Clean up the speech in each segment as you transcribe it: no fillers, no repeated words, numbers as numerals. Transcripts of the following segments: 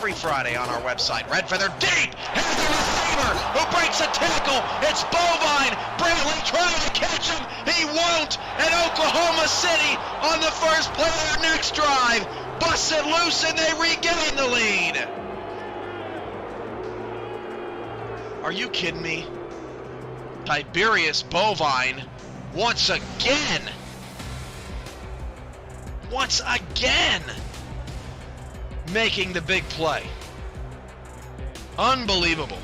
every Friday on our website. Red Feather deep, has the receiver who breaks a tackle. It's Bovine. Brantley trying to catch him. He won't. And Oklahoma City on the first play of their next drive busted loose and they regain the lead. Are you kidding me? Tiberius Bovine once again making the big play. Unbelievable.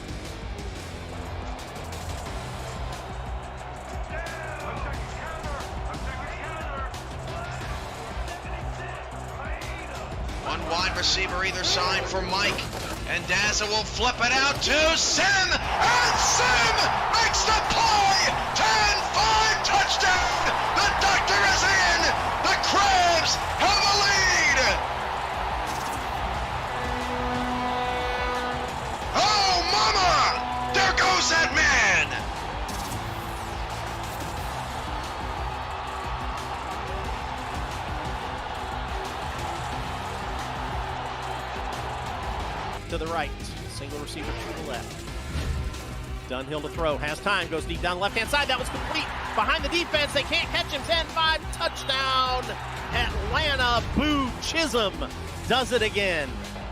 One wide receiver either side for Mike, and Daza will flip it out to Sim, and Sim makes the play. 10-5 touchdown. The doctor is in. The Crabs have a lead. Oh, mama! There goes that man. To the right, single receiver to the left. Dunhill to throw, has time, goes deep down the left-hand side. That was complete behind the defense. They can't catch him. 10-5 touchdown. Atlanta. Boo Chisholm does it again.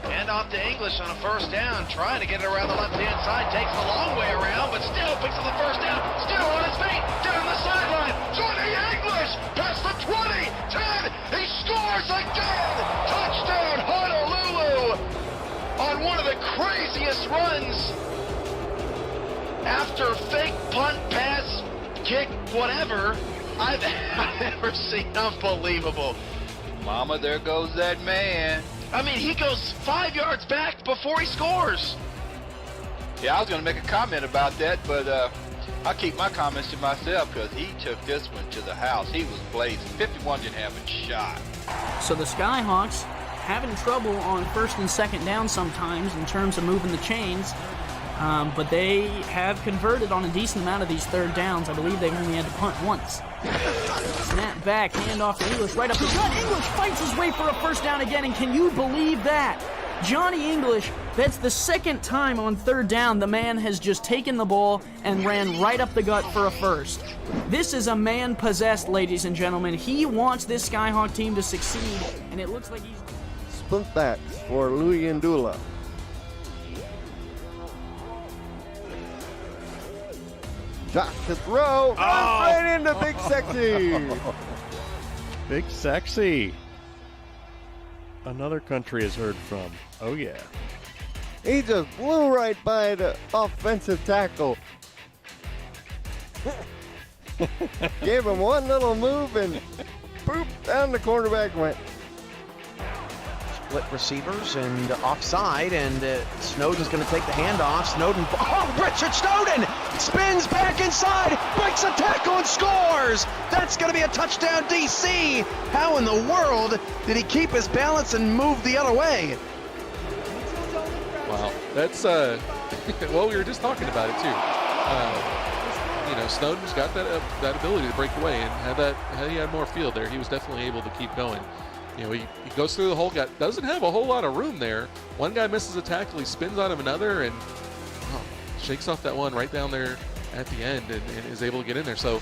Hand off to English on a first down, trying to get it around the left-hand side. Takes the long way around, but still picks up the first down. Still on his feet, down the sideline. Johnny English past the 20, 10. He scores again. Touchdown, Honolulu. On one of the craziest runs after fake punt, pass, kick, whatever I've ever seen. Unbelievable. Mama, there goes that man. I mean, he goes 5 yards back before he scores. Yeah, I was going to make a comment about that, but I'll keep my comments to myself because he took this one to the house. He was blazing. 51 didn't have a shot. So the Skyhawks having trouble on first and second down sometimes in terms of moving the chains, but they have converted on a decent amount of these third downs. I believe they've only had to punt once. Snap back, handoff to English, right up the gut. English fights his way for a first down again, and can you believe that? Johnny English, that's the second time on third down the man has just taken the ball and ran right up the gut for a first. This is a man possessed, ladies and gentlemen. He wants this Skyhawk team to succeed, and it looks like he's... Split that for Louis Ndula. Shot to throw. Right into Big Sexy. Big Sexy. Another country has heard from. Oh, yeah. He just blew right by the offensive tackle. Gave him one little move and boop, down the quarterback went. Split receivers and offside, and Snowden's going to take the handoff. Snowden, Richard Snowden spins back inside, breaks a tackle and scores. That's going to be a touchdown, DC. How in the world did he keep his balance and move the other way? Wow, that's well, we were just talking about it too. You know, Snowden's got that ability to break away, and had he had more field there, he was definitely able to keep going. You know, he goes through the whole guy, doesn't have a whole lot of room there. One guy misses a tackle, he spins on him another, and shakes off that one right down there at the end and is able to get in there. So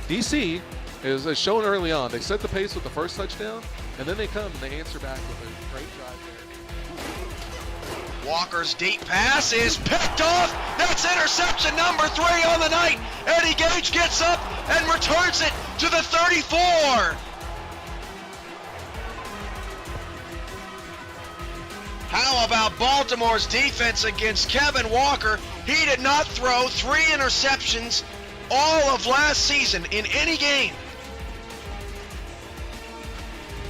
DC is shown early on. They set the pace with the first touchdown, and then they come and they answer back with a great drive there. Walker's deep pass is picked off. That's interception number 3 on the night. Eddie Gage gets up and returns it to the 34. How about Baltimore's defense against Kevin Walker? He did not throw 3 interceptions all of last season in any game.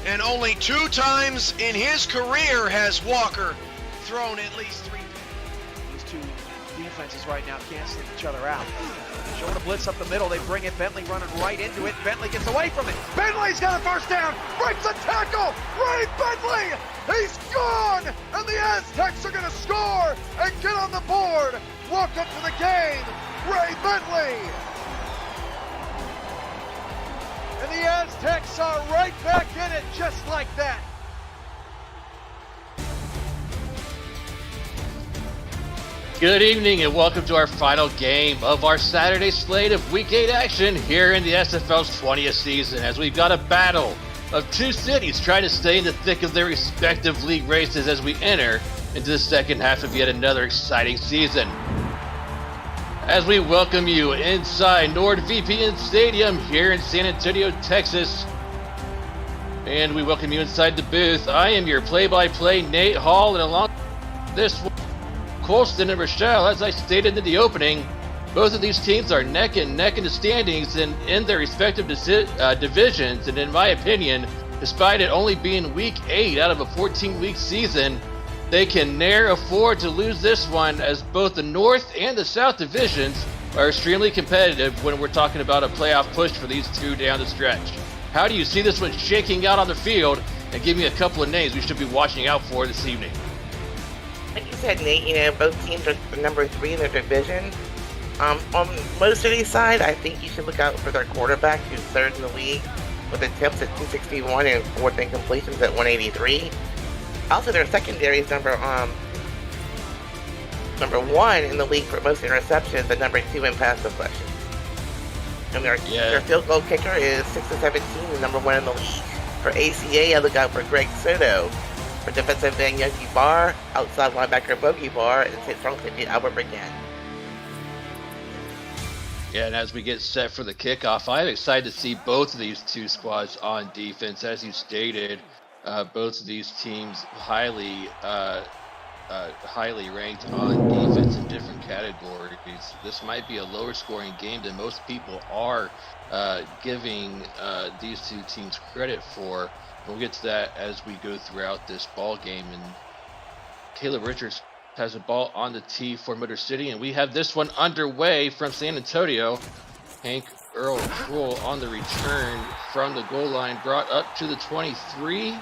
And only 2 times in his career has Walker thrown at least 3. These two defenses right now canceling each other out. Showing a blitz up the middle, they bring it, Bentley running right into it, Bentley gets away from it. Bentley's got a first down, breaks a tackle, Ray Bentley, he's gone, and the Aztecs are gonna score and get on the board. Welcome to the game, Ray Bentley. And the Aztecs are right back in it just like that. Good evening and welcome to our final game of our Saturday slate of Week 8 action here in the SFL's 20th season, as we've got a battle of two cities trying to stay in the thick of their respective league races as we enter into the second half of yet another exciting season. As we welcome you inside NordVPN Stadium here in San Antonio, Texas, and we welcome you inside the booth. I am your play-by-play Nate Hall, and along this one, Colston and Rochelle. As I stated in the opening, both of these teams are neck and neck in the standings and in their respective divisions, and in my opinion, despite it only being week 8 out of a 14-week season, they can ne'er afford to lose this one, as both the North and the South divisions are extremely competitive when we're talking about a playoff push for these two down the stretch. How do you see this one shaking out on the field? And give me a couple of names we should be watching out for this evening. Like you said, Nate, both teams are number 3 in their division. On most of these side, I think you should look out for their quarterback, who's 3rd in the league, with attempts at 261 and 4th in completions at 183. Also, their secondary is number 1 in the league for most interceptions and number 2 in pass deflection. And their field goal kicker is 6-17, and number 1 in the league. For ACA, I look out for Greg Soto. For defensive end, Yogi Barr, outside linebacker Bogey Barr, and strong safety Albert Brigan. Yeah, and as we get set for the kickoff, I'm excited to see both of these two squads on defense. As you stated, both of these teams highly ranked on defense in different categories. This might be a lower scoring game than most people are giving these two teams credit for. We'll get to that as we go throughout this ball game. And Caleb Richards has a ball on the tee for Motor City, and we have this one underway from San Antonio. Hank Earl Troll on the return from the goal line, brought up to the 23,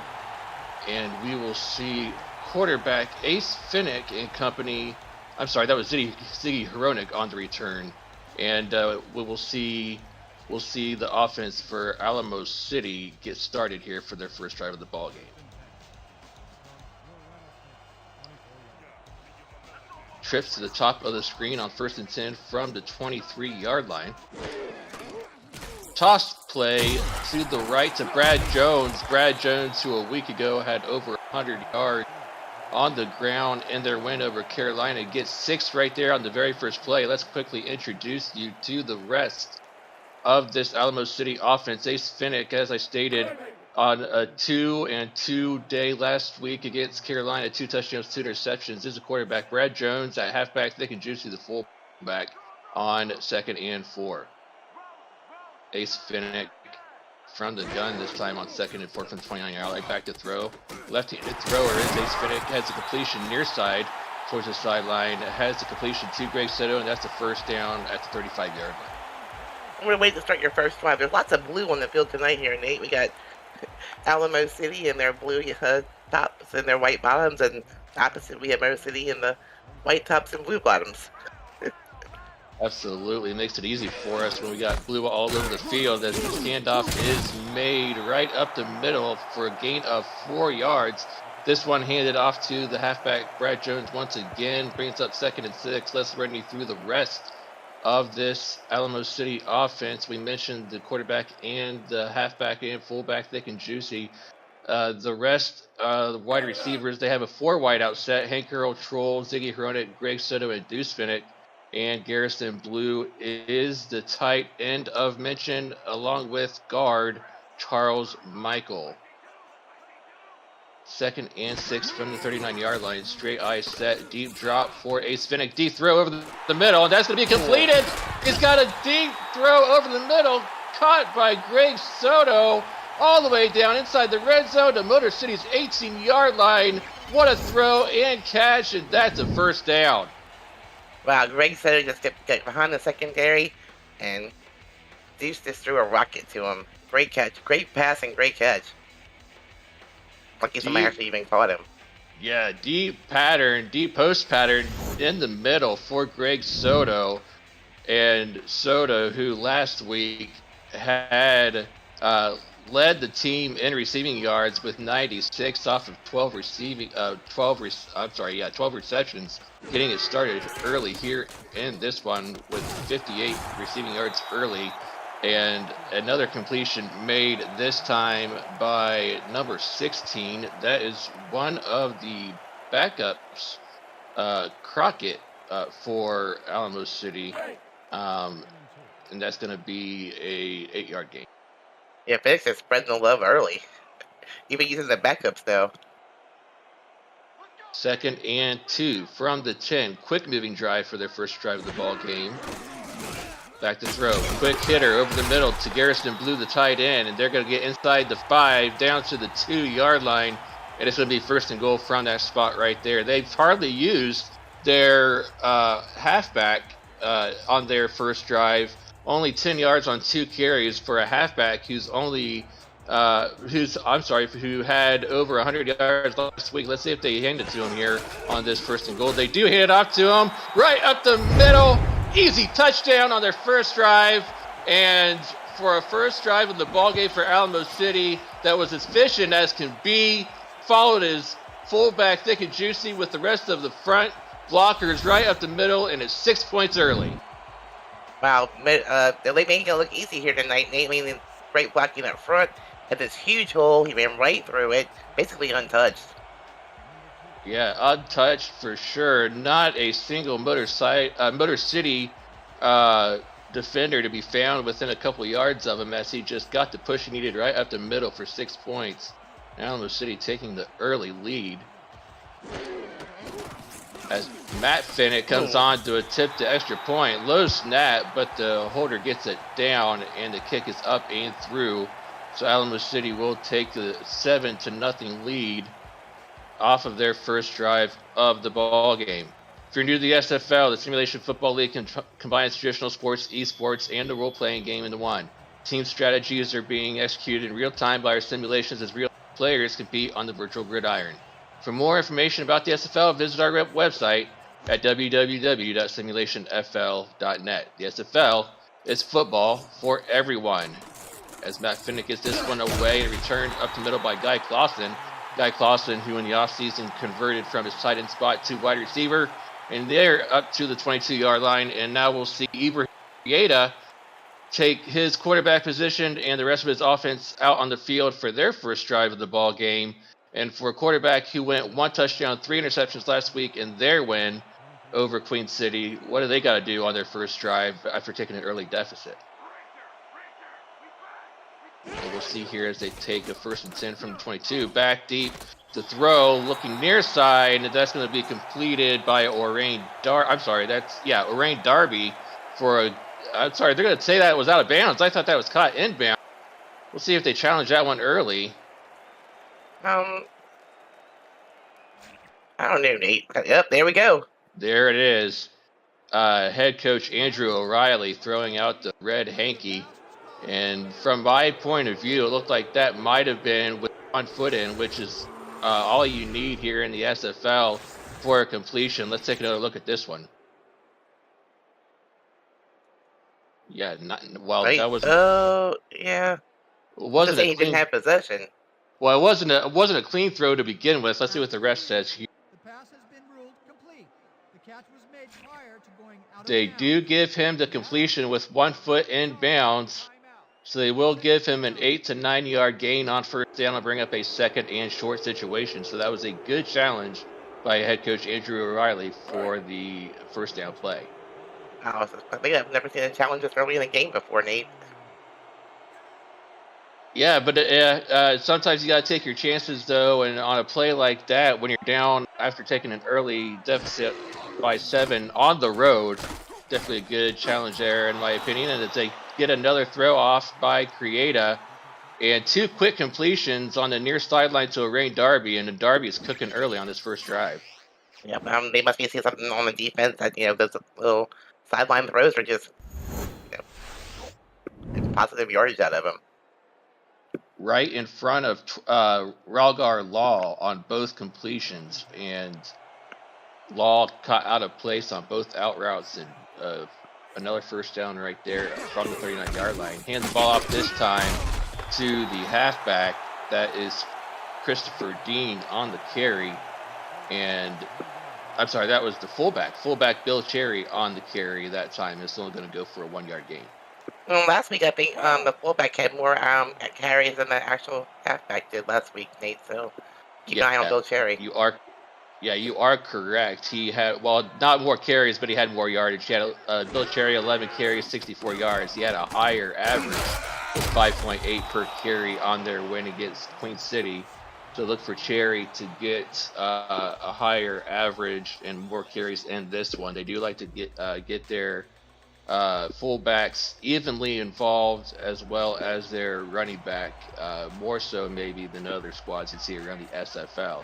and we will see quarterback Ace Finnick and company. I'm sorry, that was Ziggy Hronik on the return, and we'll see the offense for Alamo City get started here for their first drive of the ball game. Trips to the top of the screen on 1st and 10 from the 23-yard line. Toss play to the right to Brad Jones. Brad Jones, who a week ago had over 100 yards on the ground in their win over Carolina, gets 6 right there on the very first play. Let's quickly introduce you to the rest of this Alamo City offense. Ace Finnick, as I stated, on a 2-2 day last week against Carolina, 2 touchdowns, 2 interceptions, is a quarterback. Brad Jones at halfback, thick and juicy, the fullback on 2nd and 4. Ace Finnick from the gun this time on 2nd and 4 from the 29-yard line, back to throw. Left-handed thrower is Ace Finnick, has a completion near side towards the sideline, has the completion to Greg Soto, and that's the first down at the 35-yard line. I'm going to wait to start your first drive. There's lots of blue on the field tonight here, Nate. We got Alamo City in their blue tops and their white bottoms, and opposite we have Motor City in the white tops and blue bottoms. Absolutely. It makes it easy for us when we got blue all over the field, as the standoff is made right up the middle for a gain of 4 yards. This one handed off to the halfback, Brad Jones, once again, brings up 2nd and 6. Let's run you through the rest of this Alamo City offense. We mentioned the quarterback and the halfback and fullback, thick and juicy. The rest, the wide receivers, they have a 4 wideout set: Hank Earl Troll, Ziggy Hronik, Greg Soto, and Deuce Finnick. And Garrison Blue is the tight end of mention, along with guard Charles Michael. 2nd and 6 from the 39-yard line. Straight eye set, deep drop for Ace Finnick. Deep throw over the middle, and that's going to be completed. He's got a deep throw over the middle, caught by Greg Soto, all the way down inside the red zone to Motor City's 18-yard line. What a throw and catch, and that's a first down. Wow, Greg Soto just got behind the secondary, and Deuce just threw a rocket to him. Great catch, great pass, and great catch. Lucky somebody actually even caught him. Yeah, deep post pattern in the middle for Greg Soto. And Soto, who last week had led the team in receiving yards with 96 off of 12 receptions, getting it started early here in this one with 58 receiving yards early, and another completion made this time by number 16. That is one of the backups, Crockett, for Alamo City, and that's going to be a 8-yard gain. Yeah, Phoenix is spreading the love early. Even using the backups, though. 2nd and 2 from the 10. Quick moving drive for their first drive of the ball game. Back to throw. Quick hitter over the middle to Garrison Blue, the tight end, and they're going to get inside the 5, down to the 2-yard line, and it's going to be 1st and goal from that spot right there. They've hardly used their halfback on their first drive. Only 10 yards on 2 carries for a halfback who had over 100 yards last week. Let's see if they hand it to him here on this 1st and goal. They do hand it off to him, right up the middle. Easy touchdown on their first drive, and for a first drive of the ball game for Alamo City, that was as efficient as can be. Followed his fullback thick and juicy with the rest of the front blockers right up the middle, and it's 6 points early. Wow, they're making it look easy here tonight. Nate leaning great blocking up front. Had this huge hole, he ran right through it, basically untouched. Yeah, untouched for sure. Not a single Motor City defender to be found within a couple yards of him, as he just got the push he needed right up the middle for 6 points. Alamo City taking the early lead. As Matt Finnett comes on to attempt the extra point. Low snap, but the holder gets it down, and the kick is up and through. So Alamo City will take the 7-0 lead off of their first drive of the ball game. If you're new to the SFL, the Simulation Football League combines traditional sports, esports, and the role-playing game into one. Team strategies are being executed in real time by our simulations as real players compete on the virtual gridiron. For more information about the SFL, visit our website at www.simulationfl.net. The SFL is football for everyone. As Matt Finnett gets this one away and returned up the middle by Guy Clausen. Guy Clausen, who in the offseason converted from his tight end spot to wide receiver, and they're up to the 22-yard line, and now we'll see Ibrahim Rieta take his quarterback position and the rest of his offense out on the field for their first drive of the ball game. And for a quarterback who went 1 touchdown, 3 interceptions last week in their win over Queen City, what do they got to do on their first drive after taking an early deficit? And we'll see here as they take a 1st and 10 from the 22. Back deep to throw, looking near side, and that's going to be completed by Orain Darby for a... I'm sorry, they're going to say that it was out of bounds. I thought that was caught inbound. We'll see if they challenge that one early. I don't know, Nate. Yep, there we go. There it is. Head coach Andrew O'Reilly throwing out the red hanky. And from my point of view, it looked like that might have been with 1 foot in, which is all you need here in the SFL for a completion. Let's take another look at this one. Yeah, that was... Oh, yeah. It wasn't he didn't have possession. Well, it wasn't a clean throw to begin with. Let's see what the ref says here. The pass has been ruled complete. The catch was made prior to going out of They bounds. do give him the completion with 1 foot in bounds, so they will give him an 8 to 9 yard gain on first down and bring up a 2nd and short situation. So that was a good challenge by head coach Andrew O'Reilly for the first down play. I think I've never seen a challenge this early in a game before, Nate. Yeah, but sometimes you got to take your chances, though, and on a play like that, when you're down after taking an early deficit by 7 on the road, definitely a good challenge there, in my opinion. And if they get another throw off by Creata, and 2 quick completions on the near sideline to Orain Darby, and Darby is cooking early on this first drive. Yeah, they must be seeing something on the defense that, those little sideline throws are just, it's positive yardage out of them. Right in front of Ralgar Law on both completions, and Law caught out of place on both out routes, and another first down right there from the 39-yard line. Hands the ball off this time to the halfback. That is Christopher Dean on the carry. And I'm sorry, that was the fullback. Fullback Bill Cherry on the carry that time. It's only going to go for a 1-yard gain. Well, last week I think the fullback had more carries than the actual halfback did last week, Nate. So keep an eye on Bill Cherry. You are correct. He had, well, not more carries, but he had more yardage. He had Bill Cherry 11 carries, 64 yards. He had a higher average of 5.8 per carry on their win against Queen City. So look for Cherry to get a higher average and more carries in this one. They do like to get their fullbacks evenly involved, as well as their running back, more so maybe than other squads you see around the SFL.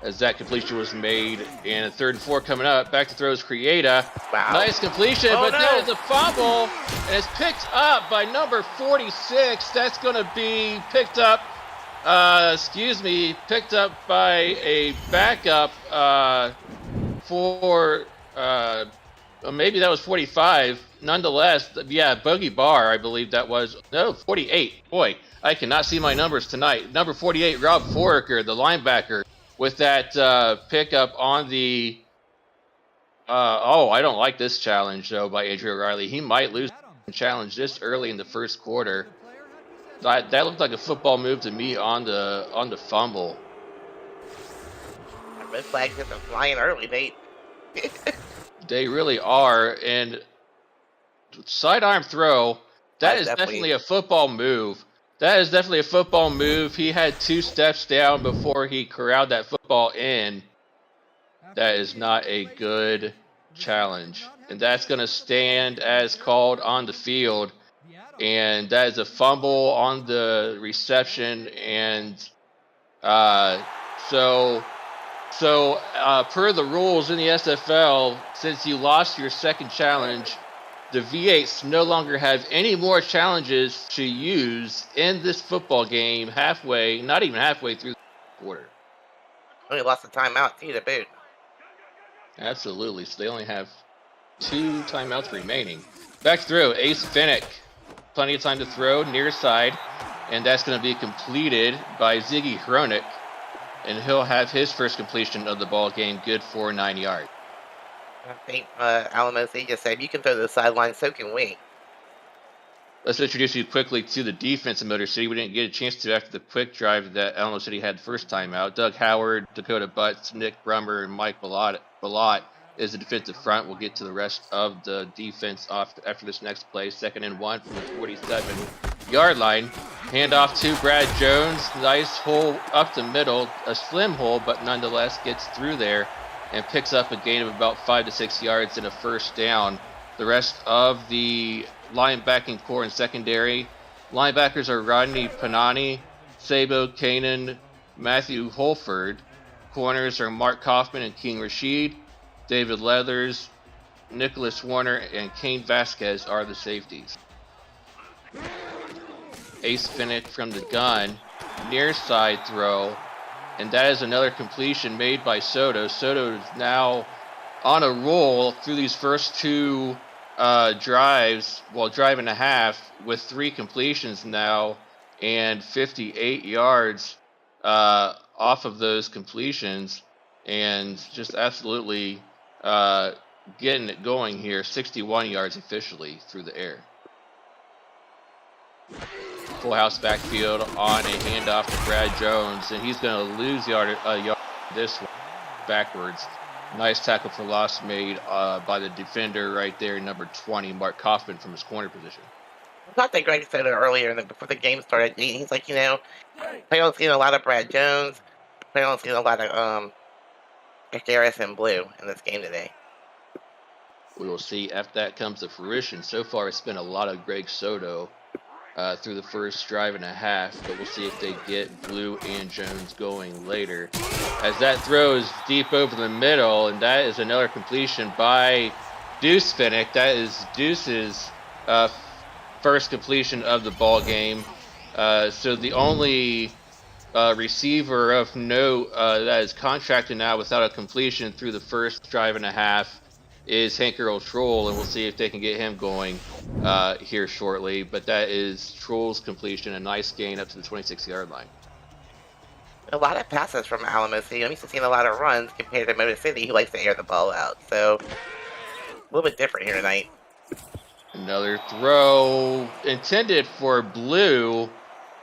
As that completion was made, and a 3rd and 4 coming up. Back to throws Krieta. Wow. Nice completion, but that is a fumble, and it's picked up by number 46. That's going to be picked up. Picked up by a backup for maybe that was 45. Nonetheless, yeah, Bogey Barr, I believe that was. No, 48. Boy, I cannot see my numbers tonight. Number 48, Rob Foraker, the linebacker, with that pickup on the. I don't like this challenge though by Andrew O'Reilly. He might lose the challenge this early in the first quarter. That looked like a football move to me on the fumble. Red flags are flying early, Nate. They really are, and sidearm throw. That is definitely a football move. That is definitely a football move. He had 2 steps down before he corralled that football in. That is not a good challenge, and that's going to stand as called on the field. And that is a fumble on the reception, and so per the rules in the SFL, since you lost your second challenge, the V8s no longer have any more challenges to use in this football game not even halfway through the quarter. Only lost a timeout too to boot. Absolutely, so they only have 2 timeouts remaining. Back through, Ace Finnick. Plenty of time to throw near side, and that's going to be completed by Ziggy Hronik, and he'll have his first completion of the ball game, good for 9 yards. I think Alamo City just said, you can throw the sideline, so can we. Let's introduce you quickly to the defense in Motor City. We didn't get a chance to after the quick drive that Alamo City had the first time out. Doug Howard, Dakota Butts, Nick Brummer, and Mike Balot is the defensive front. We'll get to the rest of the defense after this next play. 2nd and 1 from the 47-yard line. Handoff to Brad Jones. Nice hole up the middle. A slim hole, but nonetheless gets through there and picks up a gain of about 5 to 6 yards and a first down. The rest of the linebacking core and secondary. Linebackers are Rodney Panani, Sabo Kanan, Matthew Holford. Corners are Mark Kaufman and King Rashid. David Leathers, Nicholas Warner, and Kane Vasquez are the safeties. Ace Finnick from the gun, near side throw, and that is another completion made by Soto. Soto is now on a roll through these first 2 drives, drive and a half, with 3 completions now and 58 yards off of those completions, and just absolutely getting it going here. 61 yards officially through the air. Full house backfield on a handoff to Brad Jones, and he's going to lose yard this one backwards. Nice tackle for loss made by the defender right there, number 20, Mark Kaufman, from his corner position. I thought that Greg said it earlier before the game started. He's like, I don't see a lot of Brad Jones. I don't see a lot of Garrison Blue in this game today. We will see if that comes to fruition. So far, it's been a lot of Greg Soto through the first drive and a half, but we'll see if they get Blue and Jones going later. As that throws deep over the middle, and that is another completion by Deuce Finnick. That is Deuce's first completion of the ball game. So the only receiver of note that is contracted now without a completion through the first drive and a half is Hanker Troll, and we'll see if they can get him going here shortly. But that is Troll's completion, a nice gain up to the 26-yard line. A lot of passes from Alamo City. I'm used to seeing a lot of runs compared to Motor City, who likes to air the ball out. So, a little bit different here tonight. Another throw intended for Blue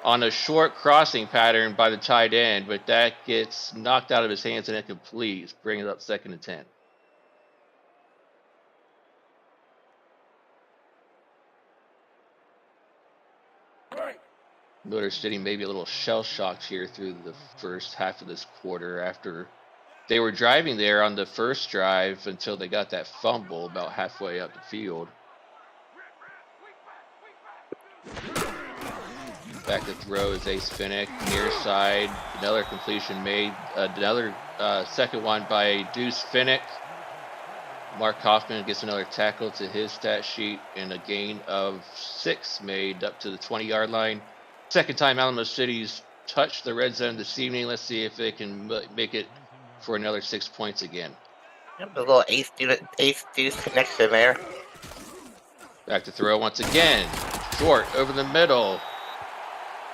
on a short crossing pattern by the tight end, but that gets knocked out of his hands and incomplete, bringing it up 2nd and 10. Motor City maybe a little shell-shocked here through the first half of this quarter after they were driving there on the first drive until they got that fumble about halfway up the field. Back to throw is Ace Finnick, near side, another completion made, another second one by Deuce Finnick. Mark Hoffman gets another tackle to his stat sheet and a gain of 6 made up to the 20-yard line. Second time Alamo City's touched the red zone this evening. Let's see if they can make it for another 6 points again. A little Ace Deuce connection there. Back to throw once again. Short over the middle.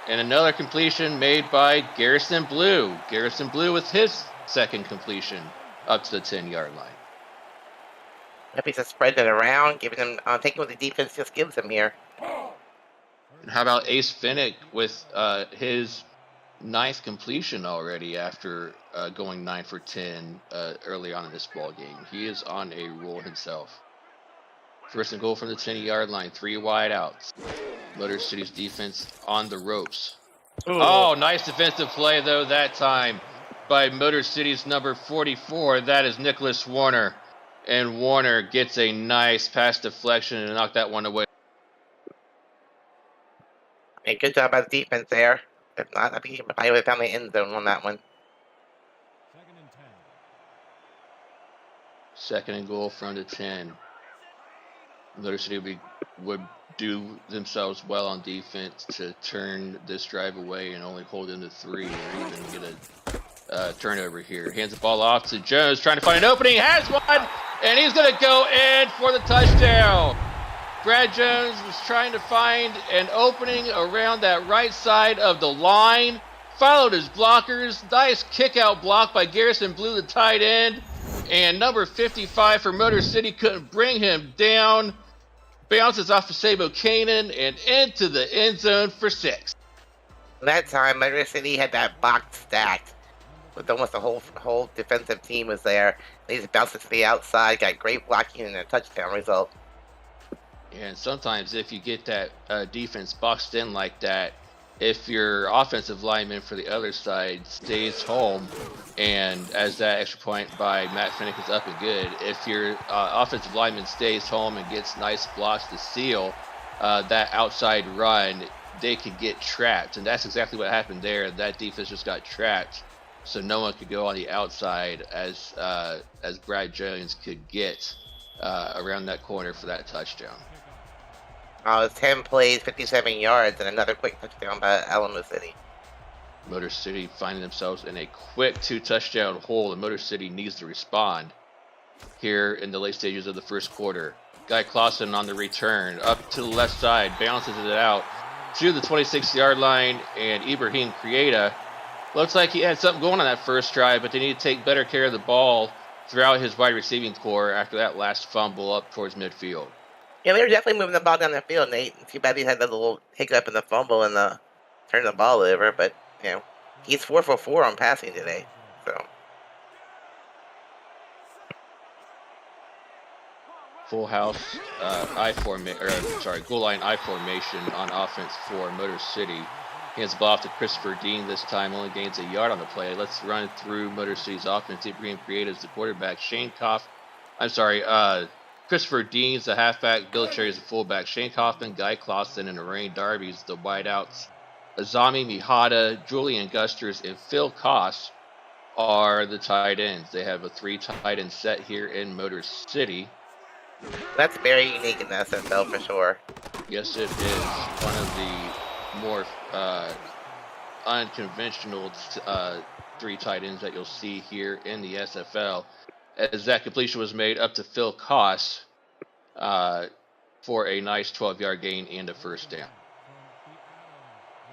And another completion made by Garrison Blue. Garrison Blue with his second completion up to the 10-yard line. If he's just spreading it around, giving him, taking what the defense just gives him here. And how about Ace Finnick with his 9th completion already after going 9 for 10 early on in this ball game. He is on a roll himself. First and goal from the 10-yard line, 3 wide outs. Motor City's defense on the ropes. Ooh. Oh, nice defensive play though that time by Motor City's number 44. That is Nicholas Warner. And Warner gets a nice pass deflection and knocked that one away. Hey, good job by the defense there. If not, I think he probably would have found the end zone on that one. 2nd and goal from the 10. Motor City would do themselves well on defense to turn this drive away and only hold them to 3 or even get a turnover here. Hands the ball off to Jones, trying to find an opening. Has one, and he's going to go in for the touchdown. Brad Jones was trying to find an opening around that right side of the line. Followed his blockers. Nice kick-out block by Garrison Blue, the tight end. And number 55 for Motor City couldn't bring him down. Bounces off of Sabo Kanan and into the end zone for 6. That time, Motor City had that box stacked. With almost the whole defensive team was there. They just bounced it to the outside, got great blocking, and a touchdown result. And sometimes if you get that defense boxed in like that, if your offensive lineman for the other side stays home, and as that extra point by Matt Finnick is up and good, if your offensive lineman stays home and gets nice blocks to seal that outside run, they could get trapped. And that's exactly what happened there. That defense just got trapped, so no one could go on the outside as Brad Jones could get around that corner for that touchdown. It's 10 plays, 57 yards, and another quick touchdown by Alamo City. Motor City finding themselves in a quick 2-touchdown hole, and Motor City needs to respond here in the late stages of the first quarter. Guy Clausen on the return, up to the left side, bounces it out to the 26-yard line, and Ibrahim Krieta looks like he had something going on that first drive, but they need to take better care of the ball throughout his wide receiving core after that last fumble up towards midfield. Yeah, they were definitely moving the ball down the field, Nate. Too bad he had that little hiccup in the fumble and turn the ball over, but, you know, he's 4 for 4 on passing today, so. Full house goal line I formation on offense for Motor City. Hands the ball off to Christopher Dean this time, only gains a yard on the play. Let's run through Motor City's offense. Ibrahim Krieta is the quarterback. Christopher Dean's the halfback, Bill Cherry's the fullback, Shane Kaufman, Guy Clausen, and Lorraine Darby's the wideouts. Azami Mihata, Julian Gusters, and Phil Koss are the tight ends. They have a 3 tight end set here in Motor City. That's very unique in the SFL for sure. Yes, it is. One of the more unconventional 3 tight ends that you'll see here in the SFL. as that completion was made up to Phil Koss for a nice 12-yard gain and a first down.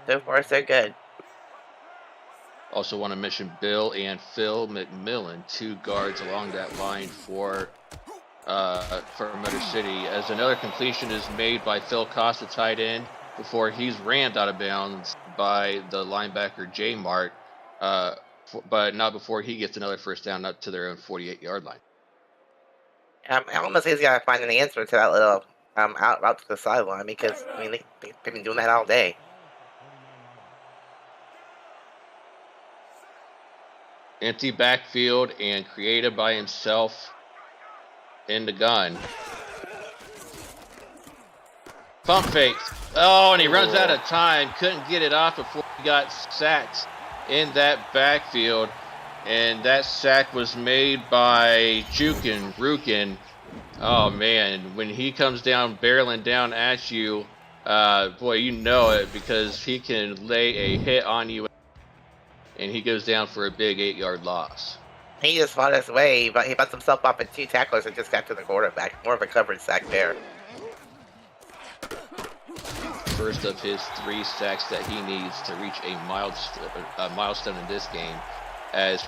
So far, so good. Also want to mention Bill and Phil McMillan, 2 guards along that line for Motor City, as another completion is made by Phil Koss, the tight end, before he's rammed out of bounds by the linebacker J Mart, but not before he gets another first down up to their own 48-yard line. Alamo City's got to find an answer to that little out route to the sideline, because I mean they've been doing that all day. Empty backfield and created by himself in the gun. Pump fakes. Oh, and he runs out of time. Couldn't get it off before he got sacked in that backfield. And that sack was made by Jukin Rukin. Oh, man. When he comes down, barreling down at you, boy, you know it, because he can lay a hit on you. And he goes down for a big 8-yard loss. He just fought his way, but he bounced himself off at 2 tacklers and just got to the quarterback. More of a coverage sack there. First of his 3 sacks that he needs to reach a milestone in this game, as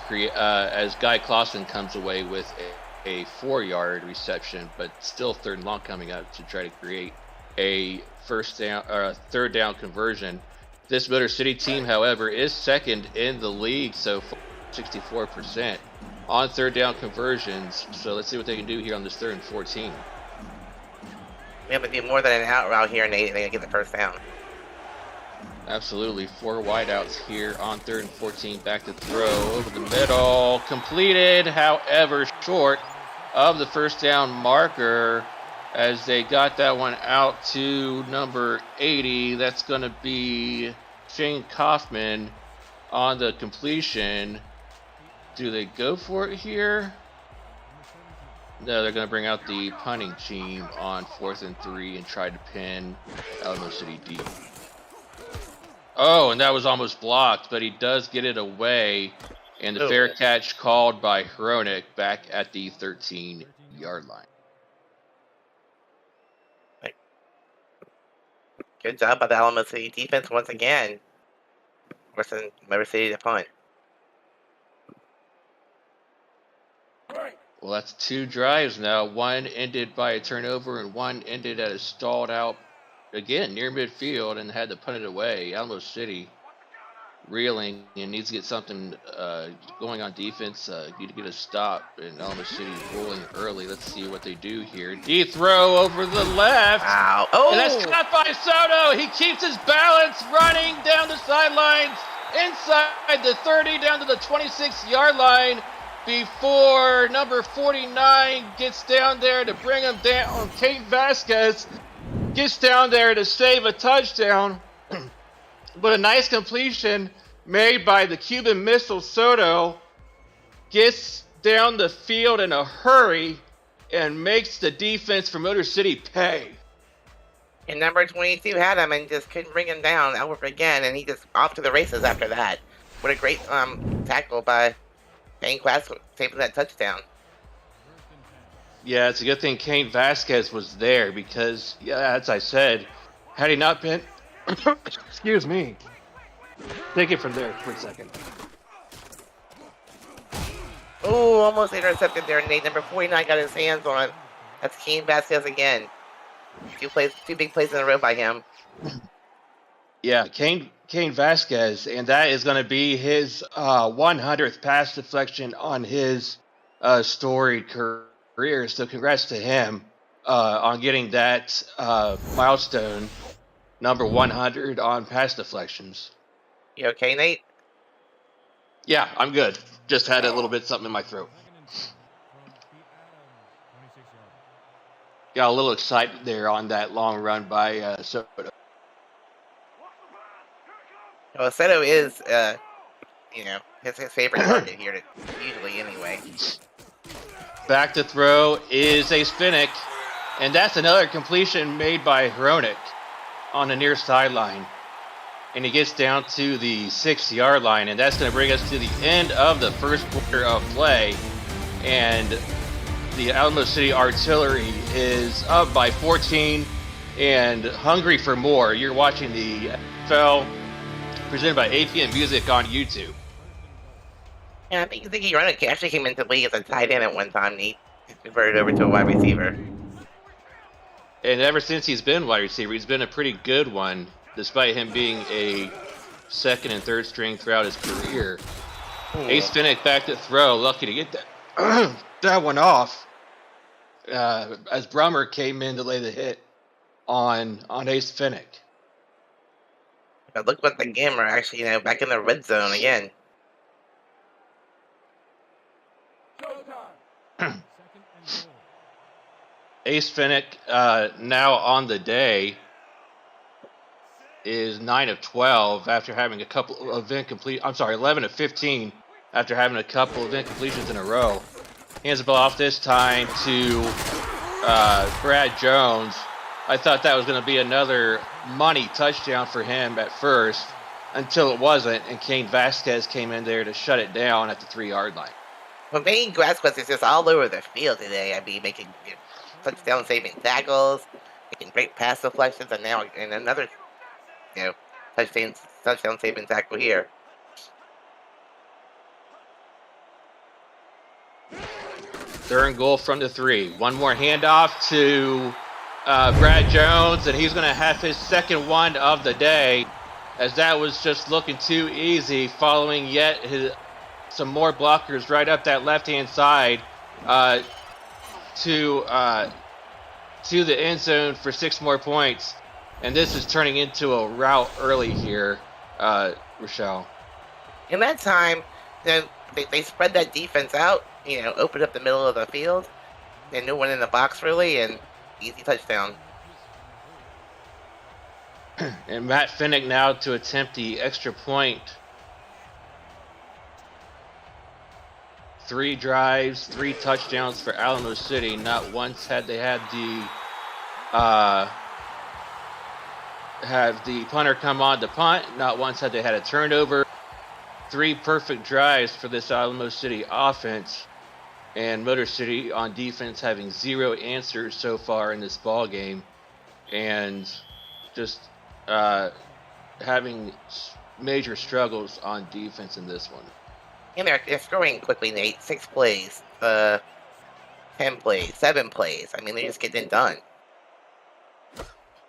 Guy Clausen comes away with a 4-yard reception, but still 3rd and long coming up to try to create a third down conversion. This Motor City team, however, is 2nd in the league so far, 64% on 3rd down conversions. So let's see what they can do here on this 3rd and 14. We have to do more than an out route here, and they get the first down. Absolutely. 4 wideouts here on 3rd and 14. Back to throw over the middle. Completed, however, short of the first down marker, as they got that one out to number 80. That's going to be Shane Kaufman on the completion. Do they go for it here? No, they're going to bring out the punting team on 4th and 3 and try to pin Alamo City deep. Oh, and that was almost blocked, but he does get it away. And the fair catch called by Hronik back at the 13-yard line. Good job by the Alamo City defense once again. Forcing Motor City to punt. Well, that's 2 drives now. One ended by a turnover and one ended at a stalled out, again, near midfield, and had to punt it away. Alamo City reeling and needs to get something going on defense. Need to get a stop, and Alamo City rolling early. Let's see what they do here. Deep throw over the left. Wow. Oh! And that's caught by Soto. He keeps his balance, running down the sidelines, inside the 30, down to the 26-yard line, before number 49 gets down there to bring him down. Kate Vasquez gets down there to save a touchdown. But a nice completion made by the Cuban Missile Soto, gets down the field in a hurry and makes the defense for Motor City pay. And number 22 had him and just couldn't bring him down over again, and he just off to the races after that. What a great tackle by Bang Class, saving that touchdown. Yeah, it's a good thing Kane Vasquez was there, because, yeah, as I said, had he not been... Excuse me. Take it from there for a second. Oh, almost intercepted there, Nate. Number 49 got his hands on it. That's Kane Vasquez again. 2 big plays in a row by him. Yeah, Kane Vasquez, and that is going to be his 100th pass deflection on his storied career. So congrats to him on getting that milestone, number 100 on pass deflections. You okay, Nate? Yeah, I'm good. Just had a little bit something in my throat. Got a little excited there on that long run by Soto. Well, Soto is, his favorite target here, usually anyway. Back to throw is a Spinnick, and that's another completion made by Hronik on the near sideline. And he gets down to the 6-yard line, and that's going to bring us to the end of the first quarter of play. and the Alamo City Artillery is up by 14 and hungry for more. You're watching the SFL presented by APM Music on YouTube. Yeah, I think he actually came into the league as a tight end at one time. And he converted over to a wide receiver. And ever since he's been wide receiver, he's been a pretty good one, despite him being a second and third string throughout his career. Ace Finnick back to throw, lucky to get that that one off. As Brummer came in to lay the hit on Ace Finnick. But look what the game are actually, back in the red zone again. Ace Finnick, now on the day, is 9 of 12 after having a couple of incomplete. I'm sorry, 11 of 15 after having a couple of incompletions in a row. Hands the ball off this time to Brad Jones. I thought that was going to be another money touchdown for him at first, until it wasn't, and Kane Vasquez came in there to shut it down at the 3-yard line. Well, Kane Vasquez is just all over the field today. I mean, making touchdown-saving tackles, making great pass deflections, and now another, touchdown-saving tackle here. Third and goal from the 3. One more handoff to Brad Jones, and he's going to have his second one of the day, as that was just looking too easy, following yet some more blockers right up that left-hand side to the end zone for 6 more points. And this is turning into a rout early here, Rochelle. In that time, they spread that defense out, opened up the middle of the field. There's no one in the box, really, and easy touchdown. And Matt Finnick now to attempt the extra point. 3 drives, 3 touchdowns for Alamo City. Not once had they had the punter come on to punt. Not once had they had a turnover. 3 perfect drives for this Alamo City offense. And Motor City on defense having 0 answers so far in this ball game, and just having major struggles on defense in this one. And they're scoring quickly, Nate. 6 plays, 10 plays, 7 plays. I mean, they're just getting it done.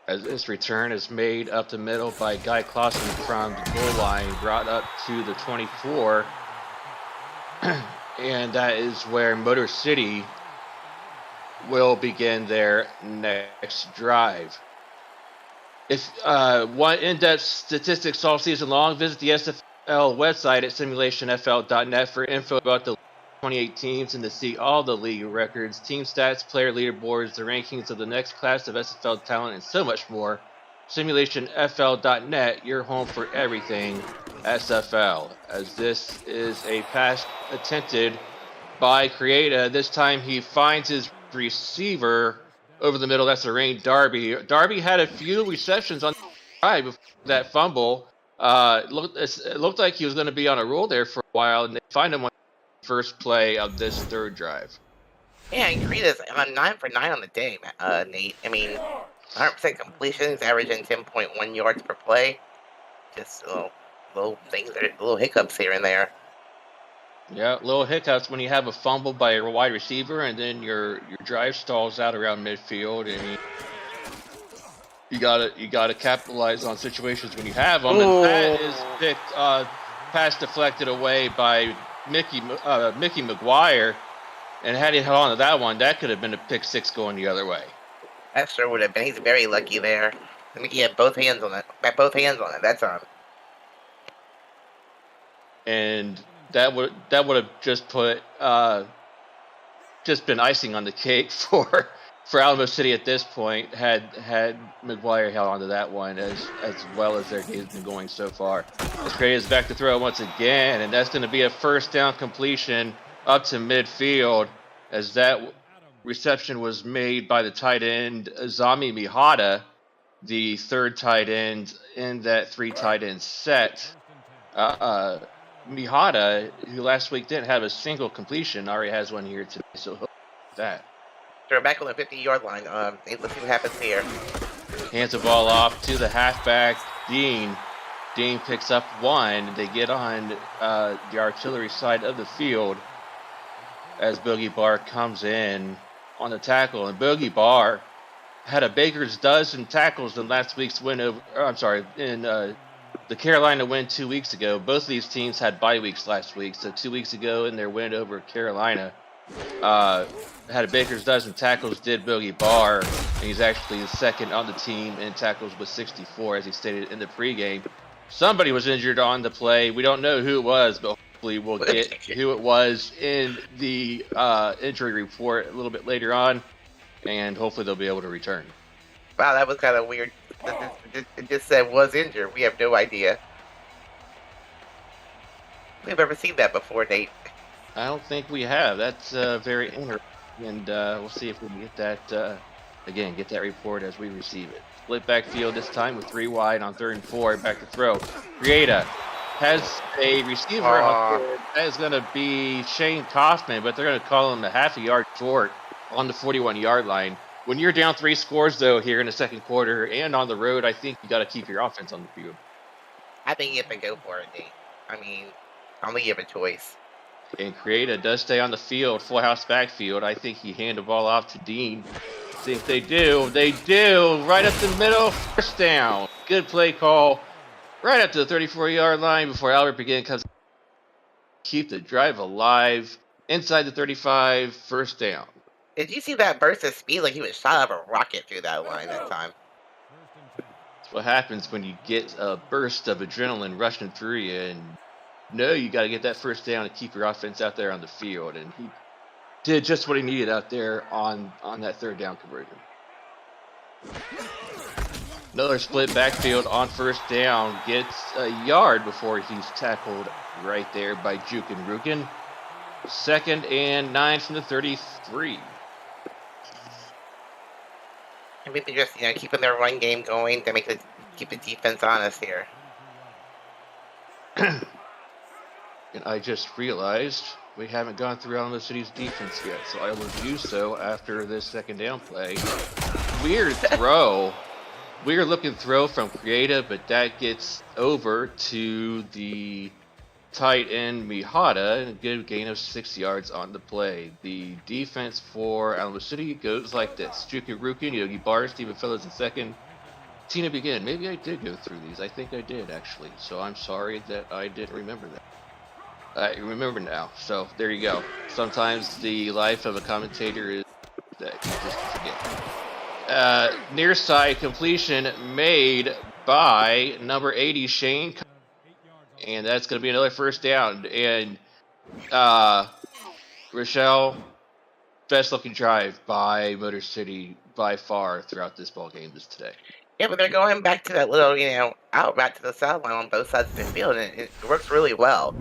As this return is made up the middle by Guy Clausen from the goal line, brought up to the 24. And that is where Motor City will begin their next drive. If want in-depth statistics all season long, visit the SFL website at simulationfl.net for info about the 28 teams and to see all the league records, team stats, player leaderboards, the rankings of the next class of SFL talent, and so much more. Simulationfl.net, your home for everything SFL. As this is a pass attempted by Creata. This time he finds his receiver over the middle. That's Lorraine Darby. Darby had a few receptions on the drive before that fumble. It looked like he was going to be on a roll there for a while, and they find him on the first play of this third drive. Yeah, and Creata's 9 for 9 on the day, Nate. I mean, 100% completions, averaging 10.1 yards per play. Just little things, little hiccups here and there. Yeah, little hiccups when you have a fumble by a wide receiver, and then your drive stalls out around midfield, and you gotta capitalize on situations when you have them. And that is picked, pass deflected away by Mickey McGuire, and had he held on to that one, that could have been a pick 6 going the other way. That sure would have been. He's very lucky there. I think he had both hands on it. That's on. And that would have just put just been icing on the cake for Alamo City at this point, had McGuire held onto that one as well as their game's been going so far. As Creata is back to throw once again, and that's going to be a first down completion up to midfield, as that reception was made by the tight end Zami Mihata, the third tight end in that 3 tight end set. Mihata, who last week didn't have a single completion, already has one here today. So hope that. They're back on the 50-yard line. Let's see what happens here. Hands the ball off to the halfback, Dean. Dean picks up one. They get on the artillery side of the field as Boogie Bar comes in on the tackle. And Boogie Bar had a baker's dozen tackles in last week's win over. In the Carolina win 2 weeks ago. Both of these teams had bye weeks last week. So 2 weeks ago in their win over Carolina, had a baker's dozen tackles, did Boogie Bar, and he's actually the second on the team in tackles with 64, as he stated in the pregame. Somebody was injured on the play. We don't know who it was, but hopefully we'll get who it was in the injury report a little bit later on, and hopefully they'll be able to return. Wow, that was kind of weird. It just said was injured. We have no idea. We've never seen that before, Nate. I don't think we have. That's very interesting, and we'll see if we can get that, again, get that report as we receive it. Split backfield this time with 3 wide on 3rd and 4. Back to throw. Grieta has a receiver. That is going to be Shane Kaufman, but they're going to call him a half a yard short on the 41-yard line. When you're down 3 scores, though, here in the second quarter and on the road, I think you got to keep your offense on the field. I think you have to go for it, Nate. I mean, I'm going to give a choice. And Grieta does stay on the field, full house backfield. I think he hand the ball off to Dean. See if they do. They do. Right up the middle. First down. Good play call. Right up to the 34-yard line before Albert Begin comes. Keep the drive alive. Inside the 35. First down. Did you see that burst of speed? Like he was shot out of a rocket through that line that time. That's what happens when you get a burst of adrenaline rushing through you. And no, you got to get that first down to keep your offense out there on the field. And he did just what he needed out there on that 3rd down conversion. Another split backfield on 1st down. Gets a yard before he's tackled right there by Jukin Rukin. 2nd and 9 from the 33. I think they're just keeping their run game going to keep the defense honest here. And I just realized we haven't gone through Alamo City's defense yet, so I will do so after this 2nd down play. Weird throw. Weird looking throw from Grieta, but that gets over to the tight end Mihata, and a good gain of 6 yards on the play. The defense for Alamo City goes like this. Juki Rukin, Yogi Bar, Stephen Fellows in 2nd. Tina Begin. Maybe I did go through these. I think I did, actually. So I'm sorry that I didn't remember that. I remember now. So there you go. Sometimes the life of a commentator is that you just forget. Near side completion made by number 80, Shane. And that's going to be another first down. And Rochelle, best looking drive by Motor City by far throughout this ball game this today. Yeah, but they're going back to that little, out back to the sideline on both sides of the field, and it works really well.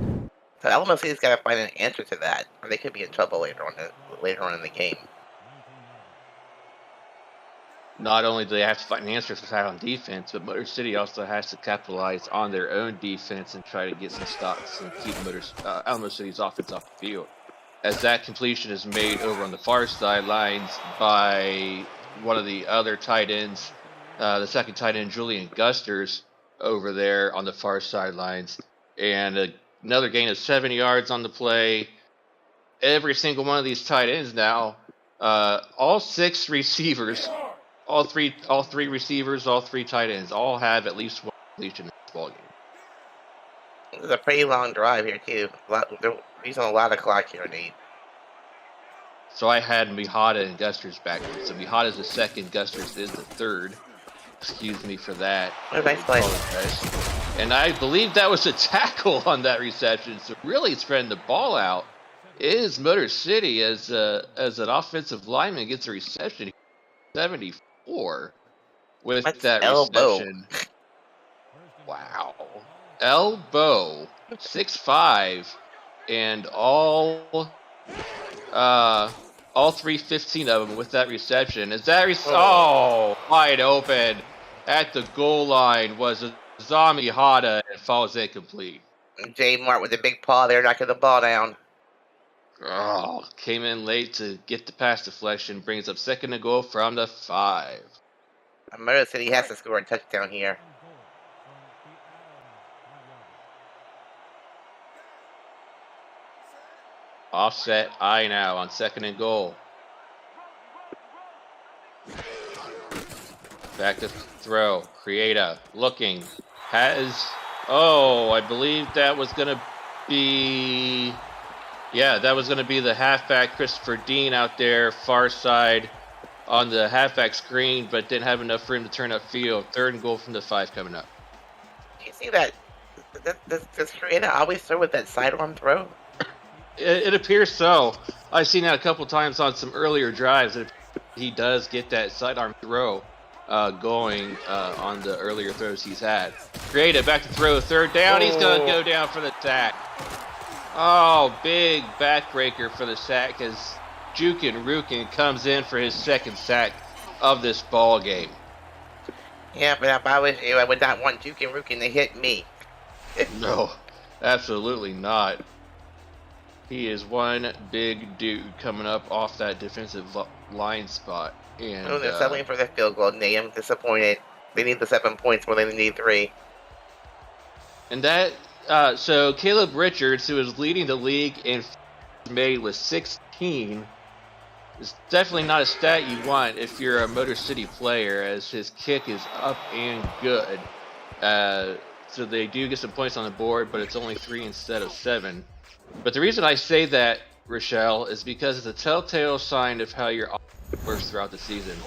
So Alamo City's got to find an answer to that, or they could be in trouble later on in the game. Not only do they have to find an answer for that on defense, but Motor City also has to capitalize on their own defense and try to get some stops and keep Alamo City's offense off the field. As that completion is made over on the far sidelines by one of the other tight ends, the 2nd tight end, Julian Gusters, over there on the far sidelines. And another gain of 7 yards on the play. Every single one of these tight ends now, all 6 receivers, all three receivers, all 3 tight ends, all have at least one completion in this ballgame. It's a pretty long drive here, too. They're using a lot of clock here, Nate. So I had Mihata and Gusters backwards. So Mihata's the 2nd, Gusters is the 3rd. Excuse me for that. What a nice play. And I believe that was a tackle on that reception. So really spreading the ball out is Motor City as an offensive lineman gets a reception. 74 with that reception. Wow. Elbow. 6'5", and all 315 of them with that reception. Is that wide open at the goal line was Zami Hada and falls incomplete. J Mart with a big paw there, knocking the ball down. Oh, came in late to get the pass deflection. Brings up 2nd and goal from the 5. Motor City has to score a touchdown here. Offset I now on 2nd and goal. Back to throw. Creata looking. I believe that was going to be... Yeah, that was going to be the halfback Christopher Dean out there, far side on the halfback screen, but didn't have enough room to turn upfield. 3rd and goal from the 5 coming up. You see that? Does Creata always throw with that sidearm throw? It appears so. I've seen that a couple times on some earlier drives. He does get that sidearm throw going on the earlier throws he's had. Creata back to throw, 3rd down. He's going to go down for the sack. Oh, big backbreaker for the sack as Jukin Rukin comes in for his 2nd sack of this ball game. Yeah, but if I was you, I would not want Jukin Rukin to hit me. No, absolutely not. He is one big dude coming up off that defensive line spot. And they're settling for the field goal. I'm disappointed. They need the 7 points more than they need 3. And that, so Caleb Richards, who is leading the league in made with 16, is definitely not a stat you want if you're a Motor City player, as his kick is up and good. So they do get some points on the board, but it's only 3 instead of 7. But the reason I say that, Rochelle, is because it's a telltale sign of how your offense works throughout the season.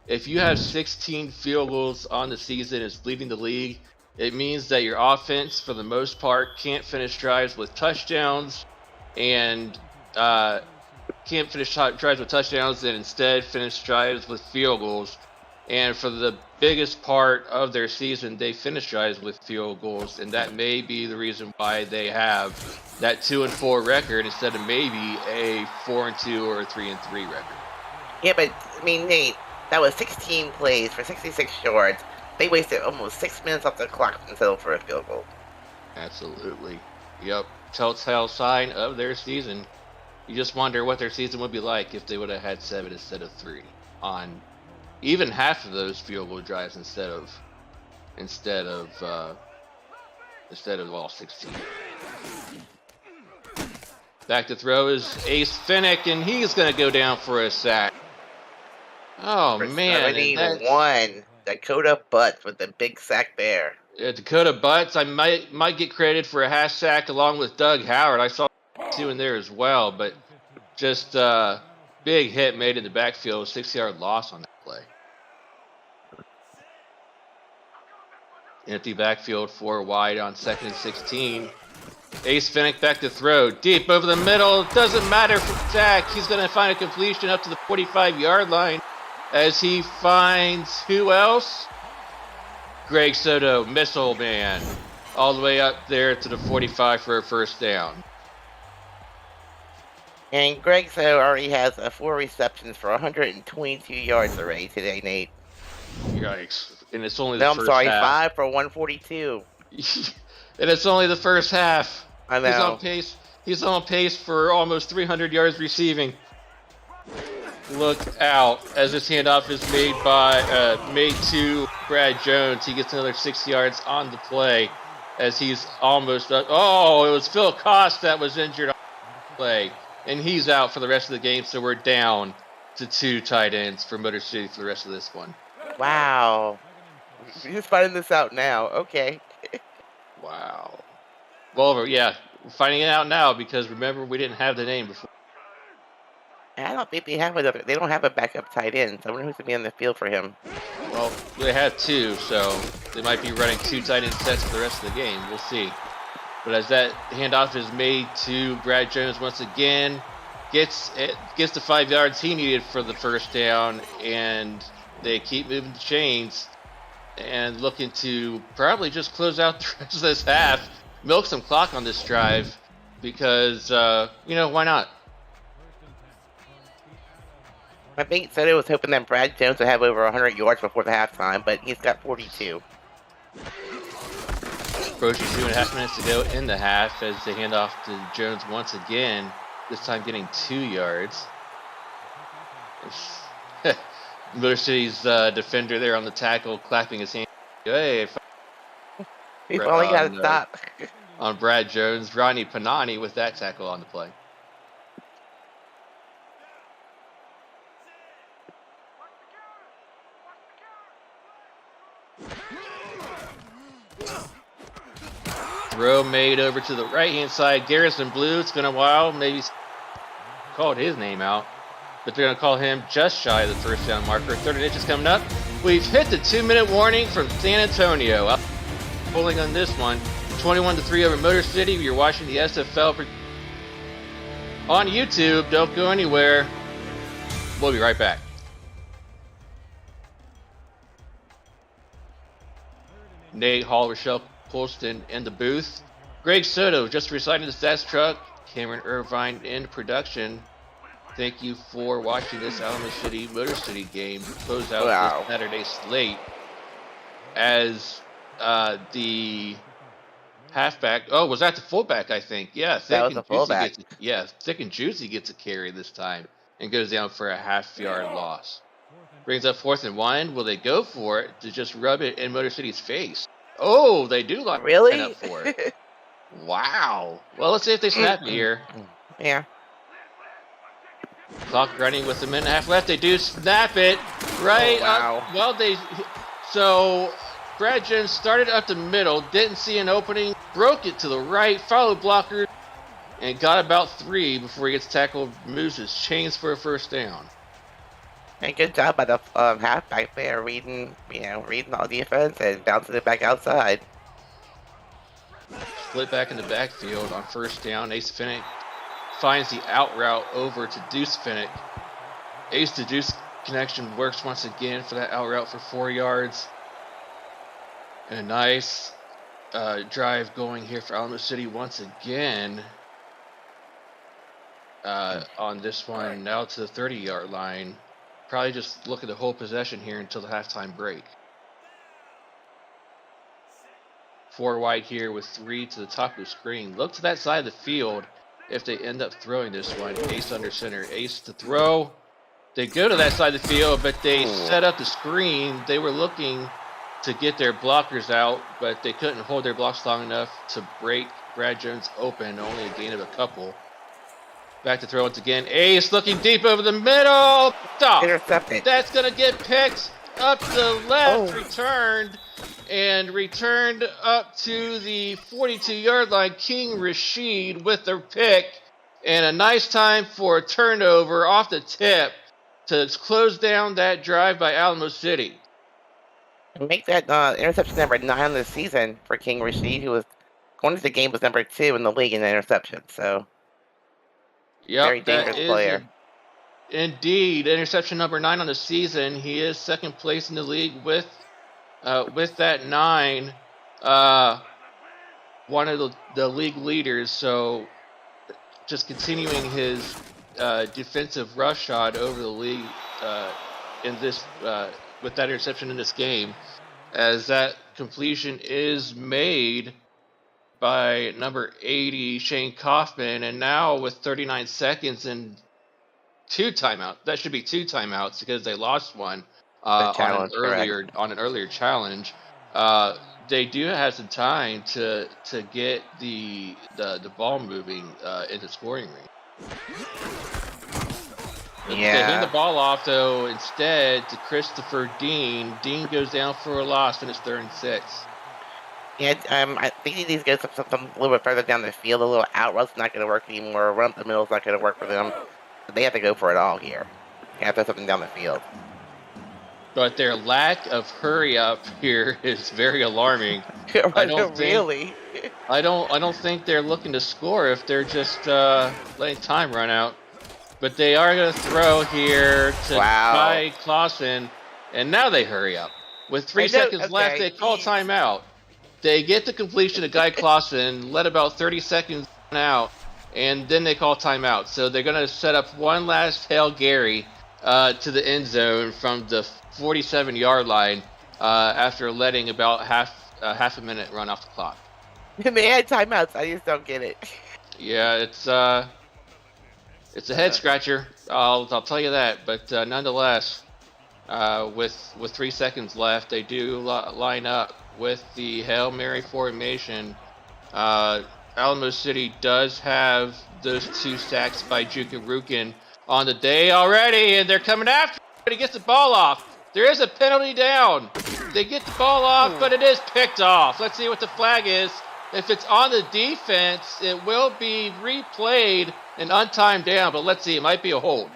If you have 16 field goals on the season and is leading the league, it means that your offense, for the most part, can't finish drives with touchdowns and can't finish drives with touchdowns and instead finish drives with field goals. And for the biggest part of their season, they finish drives with field goals, and that may be the reason why they have that 2-4 record instead of maybe a 4-2 or a 3-3 record. Yeah, but I mean, Nate, that was 16 plays for 66 yards. They wasted almost 6 minutes off the clock until for a field goal. Absolutely. Yep. Telltale sign of their season. You just wonder what their season would be like if they would have had 7 instead of 3 on even half of those field goal drives instead of all 16. Back to throw is Ace Finnick, and he's going to go down for a sack. Oh, man. One. Dakota Butts with the big sack there. Yeah, Dakota Butts, I might get credited for a half sack along with Doug Howard. I saw 2 in there as well, but just big hit made in the backfield, 6-yard loss on that play. Empty backfield, 4 wide on 2nd and 16. Ace Finnick back to throw. Deep over the middle. Doesn't matter for sack. He's going to find a completion up to the 45-yard line as he finds who else? Greg Soto, Missile Man, all the way up there to the 45 for a 1st down. And Greg Soto already has 4 receptions for 122 yards already today, Nate. Yikes. And it's only the first half. 5 for 142. And it's only the first half. I know. He's on pace for almost 300 yards receiving. Look out as this handoff is made to Brad Jones. He gets another 6 yards on the play as he's almost up. Oh, it was Phil Koss that was injured on the play, and he's out for the rest of the game. So we're down to 2 tight ends for Motor City for the rest of this one. Wow. You're just finding this out now. Okay. Wow. Well, yeah, we're finding it out now because remember we didn't have the name before. I don't think they have another. They don't have a backup tight end. So I wonder who's gonna be on the field for him. Well, they have 2, so they might be running 2 tight end sets for the rest of the game. We'll see. But as that handoff is made to Brad Jones once again, gets the 5 yards he needed for the 1st down, and they keep moving the chains and looking to probably just close out the rest of this half, milk some clock on this drive because why not? I think Soto was hoping that Brad Jones would have over 100 yards before the halftime, but he's got 42. Approaching 2.5 minutes to go in the half as they hand off to Jones once again, this time getting 2 yards. Motor City's defender there on the tackle, clapping his hand. Hey, He's only got to stop. On Brad Jones, Ronnie Panani with that tackle on the play. Throw made over to the right-hand side. Garrison Blue, it's been a while. Maybe called his name out. But they're going to call him just shy of the first down marker. 3rd and inches coming up. We've hit the 2-minute warning from San Antonio. Pulling on this one. 21-3 over Motor City. You're watching the SFL on YouTube. Don't go anywhere. We'll be right back. Nate Hall, Rochelle Colston in the booth. Greg Soto just reciting the stats truck. Cameron Irvine in production. Thank you for watching this Alamo City Motor City game to close out this Saturday slate. As the halfback, was that the fullback? I think, yeah. That was the fullback. Thick and Juicy gets a carry this time and goes down for a half-yard loss. Brings up 4th and 1. Will they go for it to just rub it in Motor City's face? Oh, they do line up for it. Wow. Well, let's see if they snap it here. Yeah. Clock running with a minute and a half left. They do snap it right up. Well, so Brad Jones started up the middle, didn't see an opening, broke it to the right, followed blocker, and got about 3 before he gets tackled, moves his chains for a first down. And good job by the halfback there, reading all defense and bouncing it back outside. Split back in the backfield on first down. Ace Finnick finds the out route over to Deuce Finnick. Ace to Deuce connection works once again for that out route for 4 yards. And a nice drive going here for Alamo City once again. On this one, now to the 30-yard line. Probably just looking to hold possession here until the halftime break. 4 wide here with 3 to the top of the screen. Look to that side of the field if they end up throwing this one. Ace under center. Ace to throw. They go to that side of the field, but they set up the screen. They were looking to get their blockers out, but they couldn't hold their blocks long enough to break Brad Jones open. Only a gain of a couple. Back to throw once again. Ace looking deep over the middle. Stop. Intercepted. That's going to get picked up to the left. Returned up to the 42-yard line. King Rashid with the pick. And a nice time for a turnover off the tip to close down that drive by Alamo City. And make that interception number 9 of the season for King Rashid, who was going into the game was number 2 in the league in interception. So. Yep, very dangerous player. Indeed, interception number 9 on the season. He is 2nd place in the league with that 9. One of the league leaders. So just continuing his defensive roughshod over the league in this with that interception in this game, as that completion is made by number 80, Shane Kaufman, and now with 39 seconds and 2 timeouts. That should be 2 timeouts because they lost one on an earlier challenge. They do have some time to get the ball moving into scoring range. Yeah. They hand the ball off though instead to Christopher Dean. Dean goes down for a loss, and it's 3rd and 6. Yeah, I think he needs to go some a little bit further down the field. A little out route's not going to work anymore. Run up the middle's not going to work for them. But they have to go for it all here. They have to throw something down the field. But their lack of hurry up here is very alarming. I don't think they're looking to score if they're just letting time run out. But they are going to throw here to Guy Clausen, and now they hurry up. With 3 seconds left, they call timeout. They get the completion to Guy Clausen, let about 30 seconds out, and then they call timeout. So they're going to set up one last Hail Gary to the end zone from the 47-yard line after letting about half a minute run off the clock. They had timeouts. I just don't get it. Yeah, it's a head scratcher. I'll tell you that. But nonetheless, with 3 seconds left, they do line up with the Hail Mary formation. Alamo City does have those 2 sacks by Jukin on the day already, and they're coming after him, but he gets the ball off. There is a penalty down. They get the ball off, but it is picked off. Let's see what the flag is. If it's on the defense, it will be replayed and untimed down, but let's see. It might be a hold.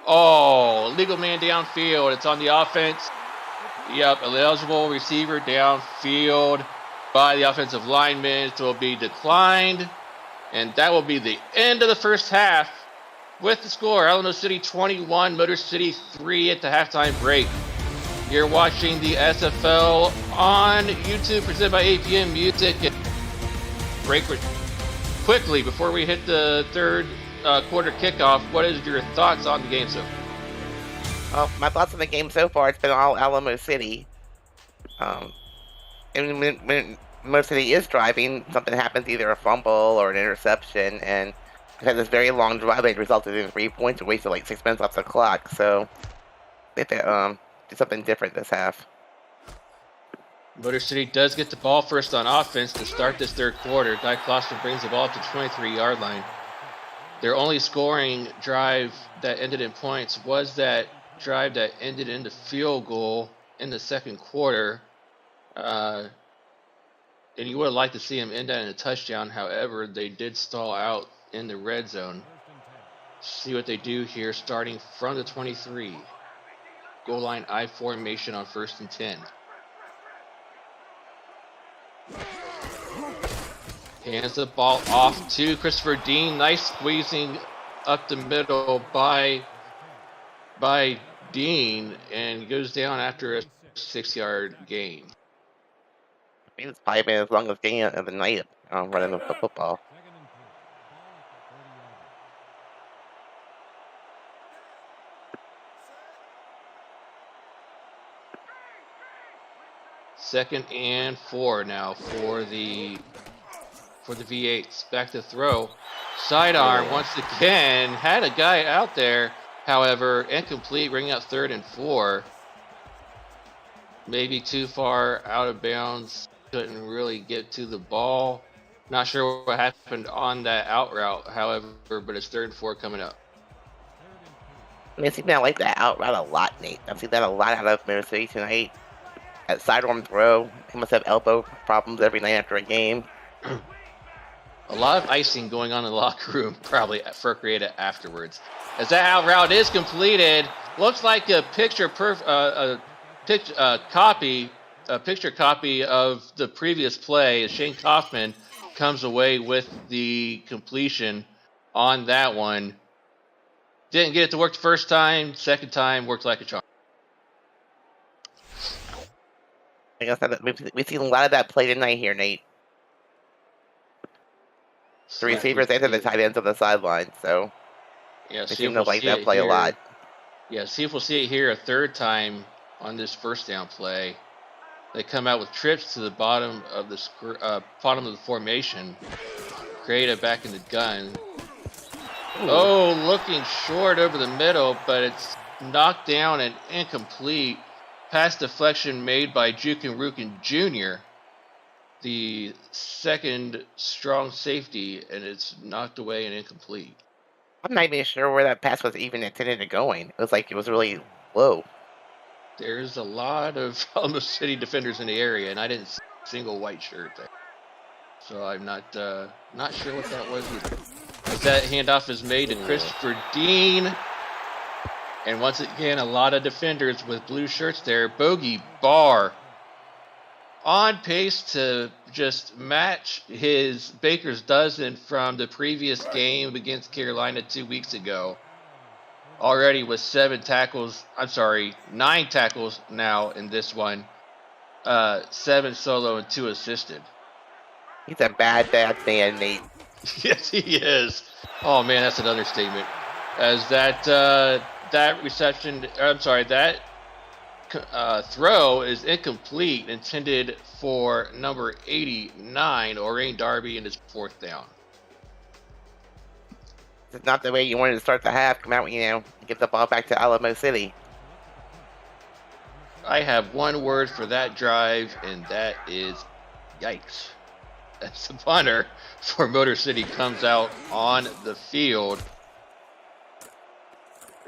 Oh, legal man downfield. It's on the offense. Yep, eligible receiver downfield by the offensive lineman. It will be declined, and that will be the end of the first half with the score. Alamo City 21, Motor City 3 at the halftime break. You're watching the SFL on YouTube, presented by APM Music. Break quickly before we hit the third quarter kickoff. What is your thoughts on the game so far? Well, my thoughts on the game so far, it's been all Alamo City. And when Motor City is driving, something happens, either a fumble or an interception, and it had this very long drive that resulted in 3 points and wasted like 6 minutes off the clock. So they did something different this half. Motor City does get the ball first on offense to start this third quarter. Guy Kloster brings the ball up to the 23-yard line. Their only scoring drive that ended in points was that drive that ended in the field goal in the second quarter. And you would have liked to see him end that in a touchdown. However, they did stall out in the red zone. See what they do here, starting from the 23. Goal line I formation on 1st and 10. Hands the ball off to Christopher Dean. Nice squeezing up the middle by Dean, and goes down after a 6-yard gain. I think it's probably been as long as game of the night running the football. Second and 4 now for the V8s. Back to throw. Sidearm once again. Had a guy out there, however, incomplete, bringing up 3rd and 4. Maybe too far out of bounds. Couldn't really get to the ball. Not sure what happened on that out route, however, but it's 3rd and 4 coming up. I see that, I like that out route a lot, Nate. I've seen that a lot out of Motor City tonight. That sidearm throw. He must have elbow problems every night after a game. A lot of icing going on in the locker room, probably for Creative afterwards. As that out route is completed, looks like a picture copy of the previous play. As Shane Kaufman comes away with the completion on that one. Didn't get it to work the first time. Second time worked like a charm. I guess we've seen a lot of that play tonight here, Nate. The receivers and the tight ends on the sideline, so yeah, they seem to like that play here. a lot. Yeah, see if we'll see it here a third time on this first down play. They come out with trips to the bottom of the formation. Creative back in the gun. Ooh. Oh, looking short over the middle, but it's knocked down and incomplete. Pass deflection made by Jukin Jr., the second strong safety, and it's knocked away and incomplete. I'm not even sure where that pass was even intended to going. It was like it was really low. There's a lot of Alamo City defenders in the area, and I didn't see a single white shirt there. So I'm not sure what that was either. As that handoff is made to Christopher Dean. And once again, a lot of defenders with blue shirts there. Bogey Barr on pace to just match his Baker's dozen from the previous game against Carolina 2 weeks ago. Already with 9 tackles now in this one. 7 solo and 2 assisted. He's a bad man, Nate. Yes, he is. Oh man, that's an understatement. As that throw is incomplete, intended for number 89, Orain Darby, and his 4th down. It's not the way you wanted to start the half. Come out, get the ball back to Alamo City. I have one word for that drive, and that is yikes. As the punter for Motor City comes out on the field.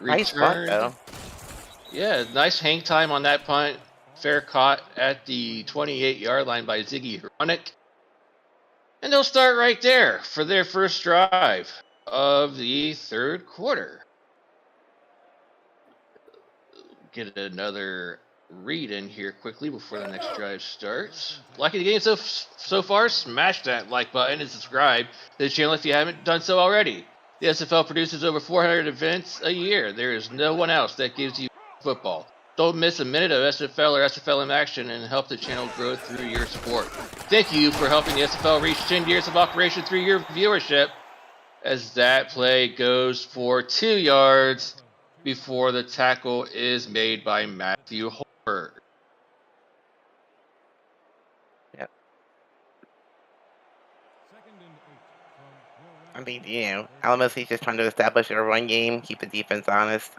Nice punt, though. Yeah, nice hang time on that punt. Fair caught at the 28-yard line by Ziggy Hronic. And they'll start right there for their first drive of the 3rd quarter. Get another read in here quickly before the next drive starts. Liking the game so far, smash that like button and subscribe to the channel if you haven't done so already. The SFL produces over 400 events a year. There is no one else that gives you football. Don't miss a minute of SFL or SFLM action and help the channel grow through your support. Thank you for helping the SFL reach 10 years of operation through your viewership. As that play goes for 2 yards before the tackle is made by Matthew Holberg. Yep. I mean, Alamo City's just trying to establish a run game, keep the defense honest.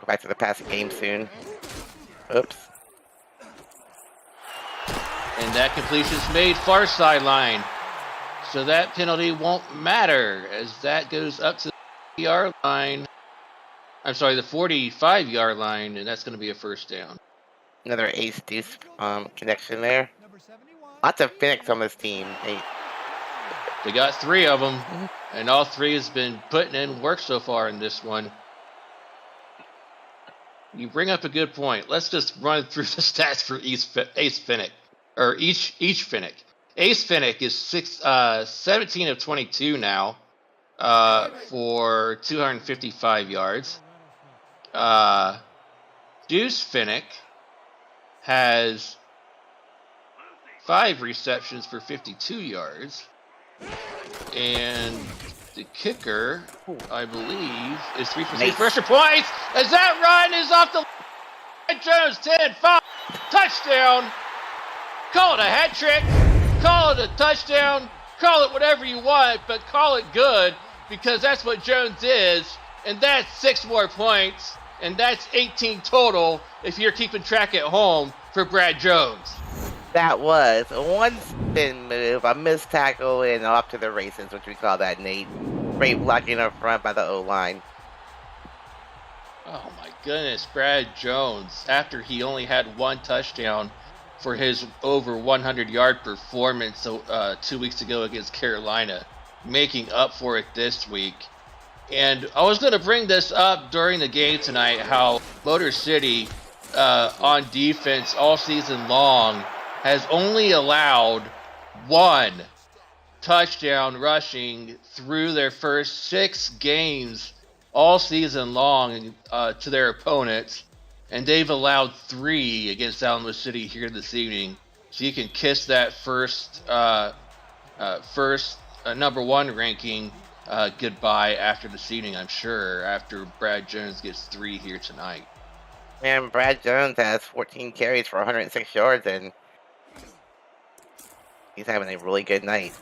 Go back to the passing game soon. Oops. And that completion's made far sideline. So that penalty won't matter as that goes up to the yard line. I'm sorry, the 45-yard line, and that's going to be a 1st down. Another ace-deuce connection there. Lots of Phoenix on this team. They got 3 of them, and all 3 has been putting in work so far in this one. You bring up a good point. Let's just run through the stats for Ace Finnick, or each Finnick. Ace Finnick is 17 of 22 now for 255 yards. Deuce Finnick has 5 receptions for 52 yards. And the kicker, I believe, is 3 for 6 pressure points. As that run is off the line. Jones 10-5. Touchdown. Call it a hat trick. Call it a touchdown. Call it whatever you want, but call it good because that's what Jones is. And that's 6 more points. And that's 18 total if you're keeping track at home for Brad Jones. That was one spin move, a missed tackle, and off to the races, which we call that, Nate. Great blocking up front by the O-line. Oh my goodness, Brad Jones, after he only had 1 touchdown for his over 100-yard performance 2 weeks ago against Carolina, making up for it this week. And I was going to bring this up during the game tonight, how Motor City on defense all season long has only allowed 1 touchdown rushing through their first 6 games all season long to their opponents. And they've allowed 3 against Alamo City here this evening. So you can kiss that first number 1 ranking goodbye after this evening, I'm sure, after Brad Jones gets 3 here tonight. And Brad Jones has 14 carries for 106 yards, and he's having a really good night.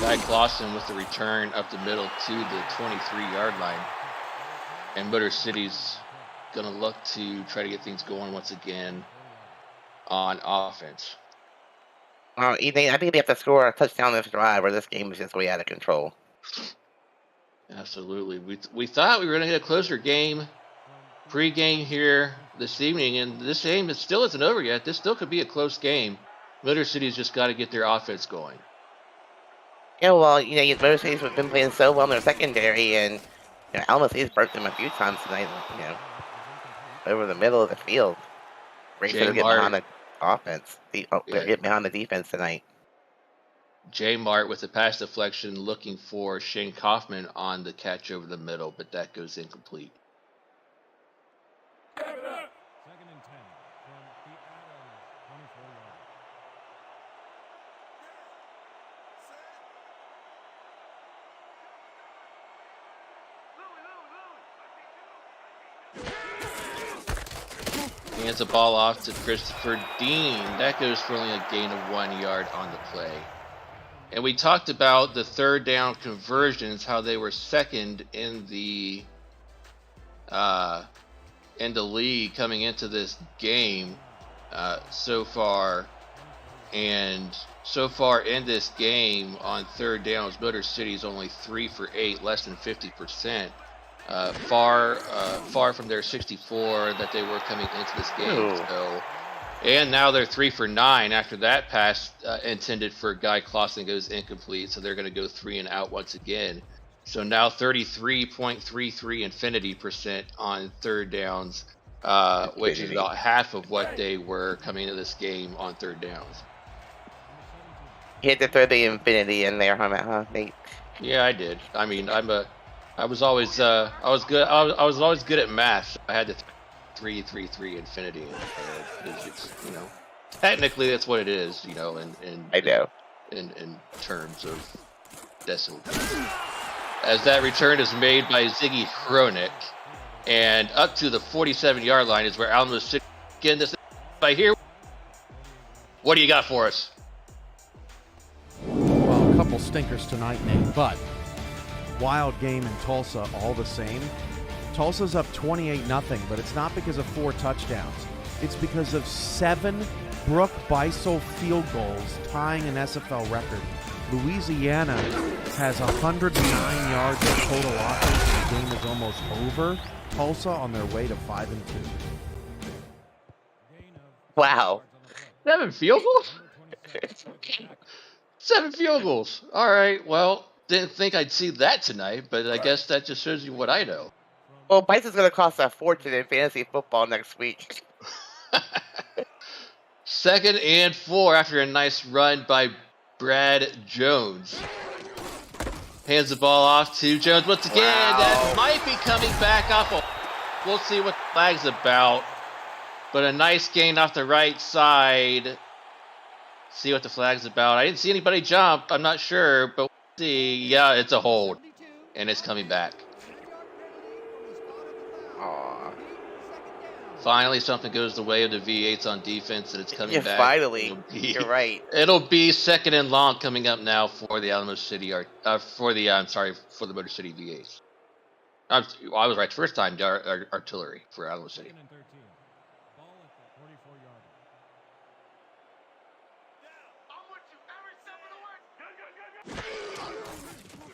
Guy Clausen with the return up the middle to the 23-yard line. And Motor City's going to look to try to get things going once again on offense. I think they have to score a touchdown this drive, or this game is just way out of control. Absolutely. We thought we were going to get a closer game pre-game here this evening, and this game still isn't over yet. This still could be a close game. Motor City's just got to get their offense going. Yeah, well, Motor City's been playing so well in their secondary, and Alamo City's broke them a few times tonight, over the middle of the field. Great to get behind the offense. Get behind the defense tonight. J Mart with the pass deflection looking for Shane Kaufman on the catch over the middle, but that goes incomplete. Hands the ball off to Christopher Dean. That goes for only a gain of 1 yard on the play. And we talked about the third down conversions, how they were second in the league coming into this game so far. And so far in this game on third downs, Motor City is only 3 for 8, less than 50%. Far from their 64 that they were coming into this game. So, and now they're 3 for 9 after that pass intended for Guy Clausen goes incomplete. So they're going to go 3 and out once again. So now 33.33 infinity percent on third downs, which is about half of what they were coming into this game on third downs. You had to throw the infinity in there, huh, Nate? Yeah, I did. I mean, I was always always good at math. So I had to 3 infinity. It's, you know, technically that's what it is. You know, in terms of decimal. As that return is made by Ziggy Hronik, and up to the 47-yard line is where Alamo City getting this by here. What do you got for us? Well, a couple stinkers tonight, Nate, but wild game in Tulsa all the same. Tulsa's up 28-0, but it's not because of 4 touchdowns. It's because of 7 Brooke Beisel field goals, tying an SFL record. Louisiana has 109 yards of total offense, and the game is almost over. Tulsa on their way to 5-2. Wow. 7 field goals? 7 field goals. All right, well, didn't think I'd see that tonight, but I guess that just shows you what I know. Well, Bison's going to cost a fortune in fantasy football next week. 2nd and 4 after a nice run by Brad Jones. Hands the ball off to Jones once again. Wow. That might be coming back off. We'll see what the flag's about. But a nice gain off the right side. See what the flag's about. I didn't see anybody jump. I'm not sure, but we'll see. Yeah, it's a hold. And it's coming back. Aww. Finally, something goes the way of the V8s on defense, and it's coming back. Finally. You're right. It'll be 2nd and long coming up now for the Alamo City, for the Motor City V8s. I was right the first time, the artillery for Alamo City.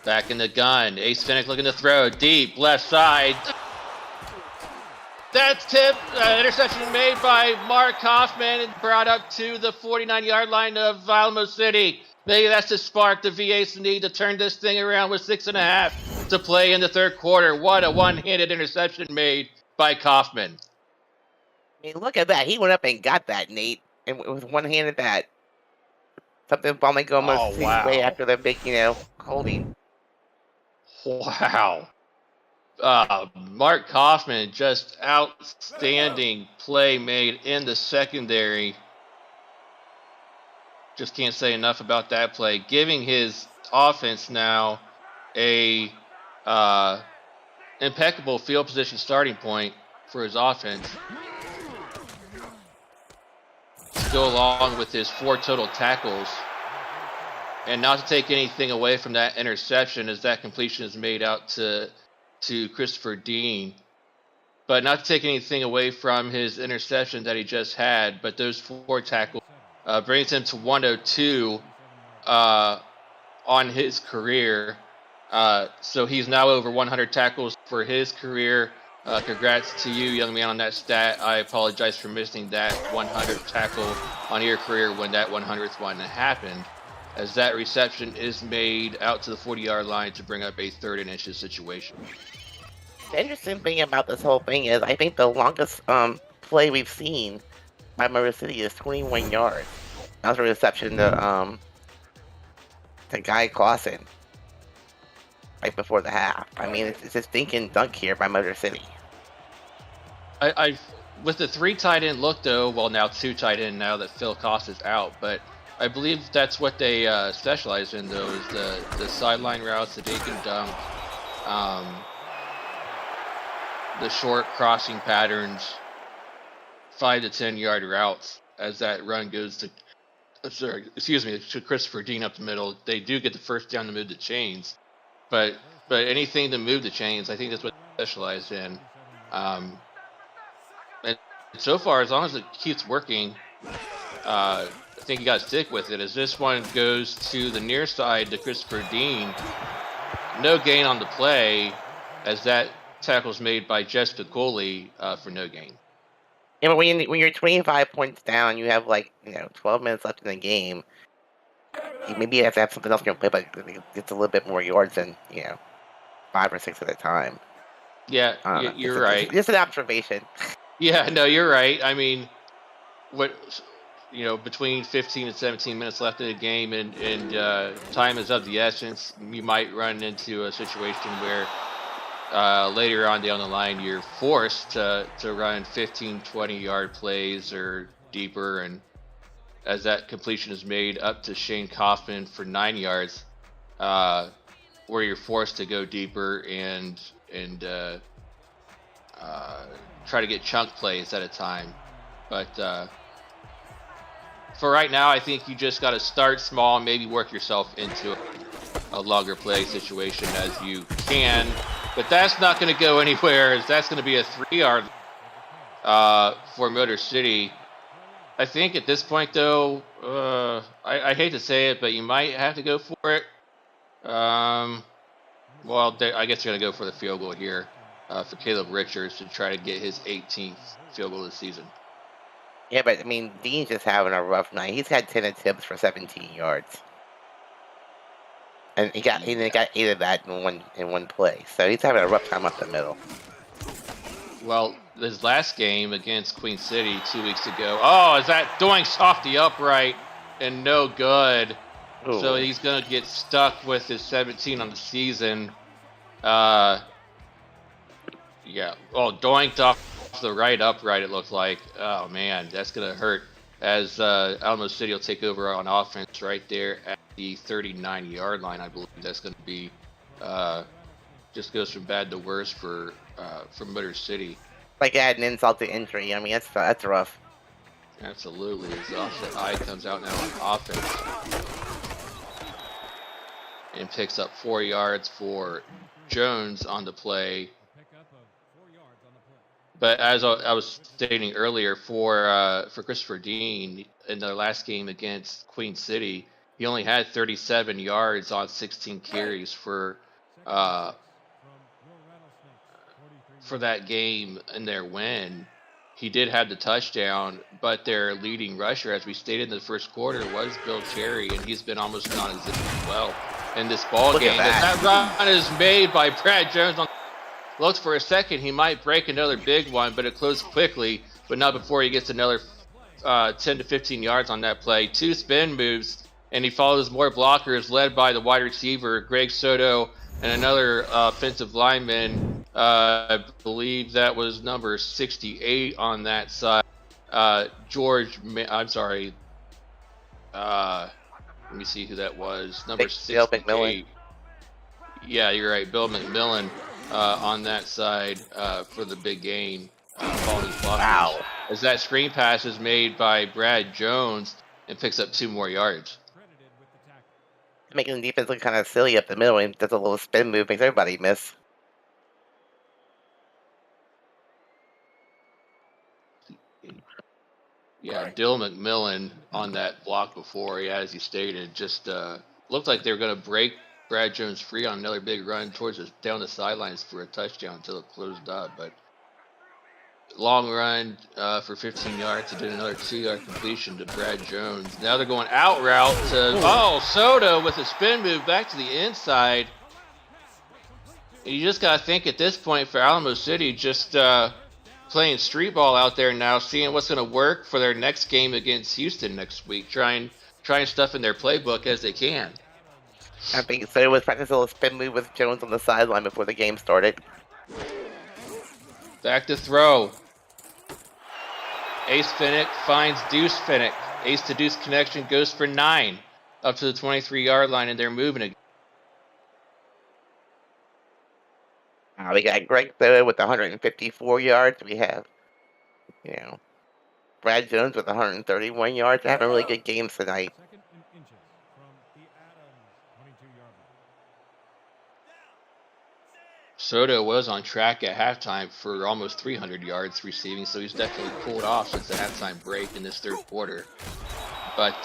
Back in the gun. Ace Finnick looking to throw. Deep, left side. That's tipped. Interception made by Mark Kaufman and brought up to the 49-yard line of Alamo City. Maybe that's the spark the V8s need to turn this thing around with 6.5 to play in the third quarter. What a one-handed interception made by Kaufman. I mean, look at that. He went up and got that, Nate. And with one hand at that. Something Bowman go almost way after the big, holding. Wow. Mark Kaufman, just outstanding play made in the secondary. Just can't say enough about that play. Giving his offense now a impeccable field position starting point for his offense. To go along with his 4 total tackles. And not to take anything away from that interception as that completion is made out to Christopher Dean. But not to take anything away from his interception that he just had, but those 4 tackles brings him to 102 on his career. So he's now over 100 tackles for his career. Congrats to you, young man, on that stat. I apologize for missing that 100th tackle on your career when that 100th one happened, as that reception is made out to the 40-yard line to bring up a 3rd and inches situation. The interesting thing about this whole thing is I think the longest play we've seen by Motor City is 21 yards. That was a reception to Guy Clausen right before the half. I mean, it's a stinking dunk here by Motor City. I with the 3 tight end look, though, well, now 2 tight end now that Phil Cost is out, but I believe that's what they specialize in, though, is the sideline routes, the dink and dunk, the short crossing patterns 5 to 10 yard routes as that run goes to to Christopher Dean up the middle. They do get the first down to move the chains, but anything to move the chains, I think that's what they specialize in. And so far, as long as it keeps working, I think you got to stick with it. As this one goes to the near side to Christopher Dean, no gain on the play, as that tackle's made by Jess Piccoli for no gain. Yeah, but when you're 25 points down, you have 12 minutes left in the game. Maybe you have to have something else in your play, but it's a little bit more yards than 5 or 6 at a time. Yeah, you're right. Just an observation. Yeah, no, you're right. I mean, between 15 and 17 minutes left in the game, and time is of the essence. You might run into a situation where later on down the line, you're forced to run 15, 20-yard plays or deeper, and as that completion is made up to Shane Kaufman for 9 yards, where you're forced to go deeper and try to get chunk plays at a time. But for right now, I think you just got to start small and maybe work yourself into a longer play situation as you can. But that's not going to go anywhere, as that's going to be a 3-yard for Motor City. I think at this point, though, I hate to say it, but you might have to go for it. I guess you're going to go for the field goal here for Caleb Richards to try to get his 18th field goal of the season. Yeah, but I mean, Dean's just having a rough night. He's had 10 attempts for 17 yards. And he got 8 of that in one play. So he's having a rough time up the middle. Well, his last game against Queen City 2 weeks ago. Oh, is that doinks off the upright and no good. Ooh. So he's going to get stuck with his 17 on the season. Yeah. Oh, doinked off the right upright, it looked like. Oh, man, that's going to hurt. As Alamo City will take over on offense right there at the 39-yard line, I believe that's going to be just goes from bad to worse for Motor City. Like adding insult to injury. I mean, that's rough. Absolutely. His offset eye comes out now on offense and picks up 4 yards for Jones on the play. But as I was stating earlier, for Christopher Dean in the last game against Queen City, he only had 37 yards on 16 carries for that game in their win. He did have the touchdown, but their leading rusher, as we stated in the first quarter, was Bill Cherry, and he's been almost non-existent as well in this ball game. That run is made by Brad Jones on. Looks for a second, he might break another big one, but it closed quickly, but not before he gets another 10 to 15 yards on that play. 2 spin moves, and he follows more blockers led by the wide receiver, Greg Soto, and another offensive lineman. I believe that was number 68 on that side. Let me see who that was. Number 68. Bill McMillan. Yeah, you're right. Bill McMillan. On that side for the big gain. Wow. As that screen pass is made by Brad Jones and picks up 2 more yards. Making the defense look kind of silly up the middle, and does a little spin move, makes everybody miss. Yeah, Dill McMillan on that block before, as he stated, just looked like they were going to break Brad Jones free on another big run down the sidelines for a touchdown until it closed up. But long run for 15 yards to do another 2-yard completion to Brad Jones. Now they're going out route to Soto with a spin move back to the inside. And you just got to think at this point for Alamo City, just playing street ball out there now, seeing what's going to work for their next game against Houston next week, trying stuff in their playbook as they can. I think so. It was practicing a little spin move with Jones on the sideline before the game started. Back to throw. Ace Finnick finds Deuce Finnick. Ace to Deuce connection goes for 9 up to the 23-yard line, and they're moving again. We got Greg Soto with 154 yards. We have, Brad Jones with 131 yards. Having really good games tonight. Soto was on track at halftime for almost 300 yards receiving, so he's definitely cooled off since the halftime break in this third quarter. But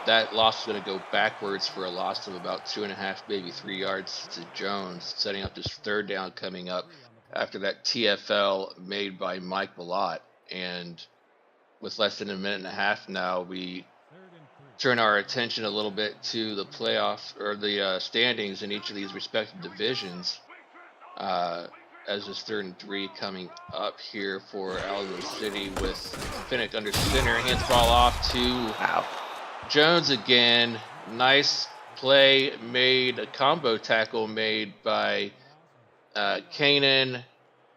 that loss is going to go backwards for a loss of about 2.5, maybe 3 yards to Jones, setting up this third down coming up after that TFL made by Mike Ballot. And with less than a minute and a half now, we turn our attention a little bit to the playoff or the standings in each of these respective divisions. As this 3rd and 3 coming up here for Alamo City with Finnick under center, hands ball off to Jones again. Nice play made, a combo tackle made by Kanan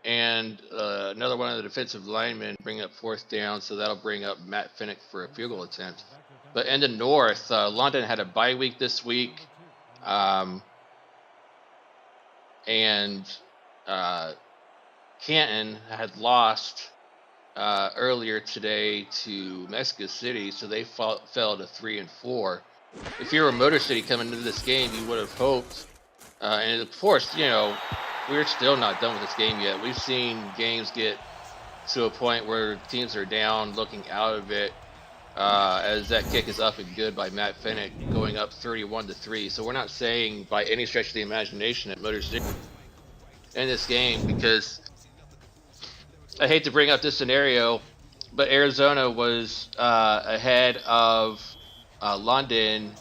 and another one of the defensive linemen, bring up 4th down, so that'll bring up Matt Finnick for a field goal attempt. But in the north, London had a bye week this week. And Canton had lost earlier today to Mexico City, so they fell to 3 and 4. If you were Motor City coming into this game, you would have hoped, and of course, you know, we're still not done with this game yet. We've seen games get to a point where teams are down, looking out of it, as that kick is up and good by Matt Finnick, going up 31-3. So we're not saying by any stretch of the imagination that Motor City in this game, because I hate to bring up this scenario, but Arizona was ahead of London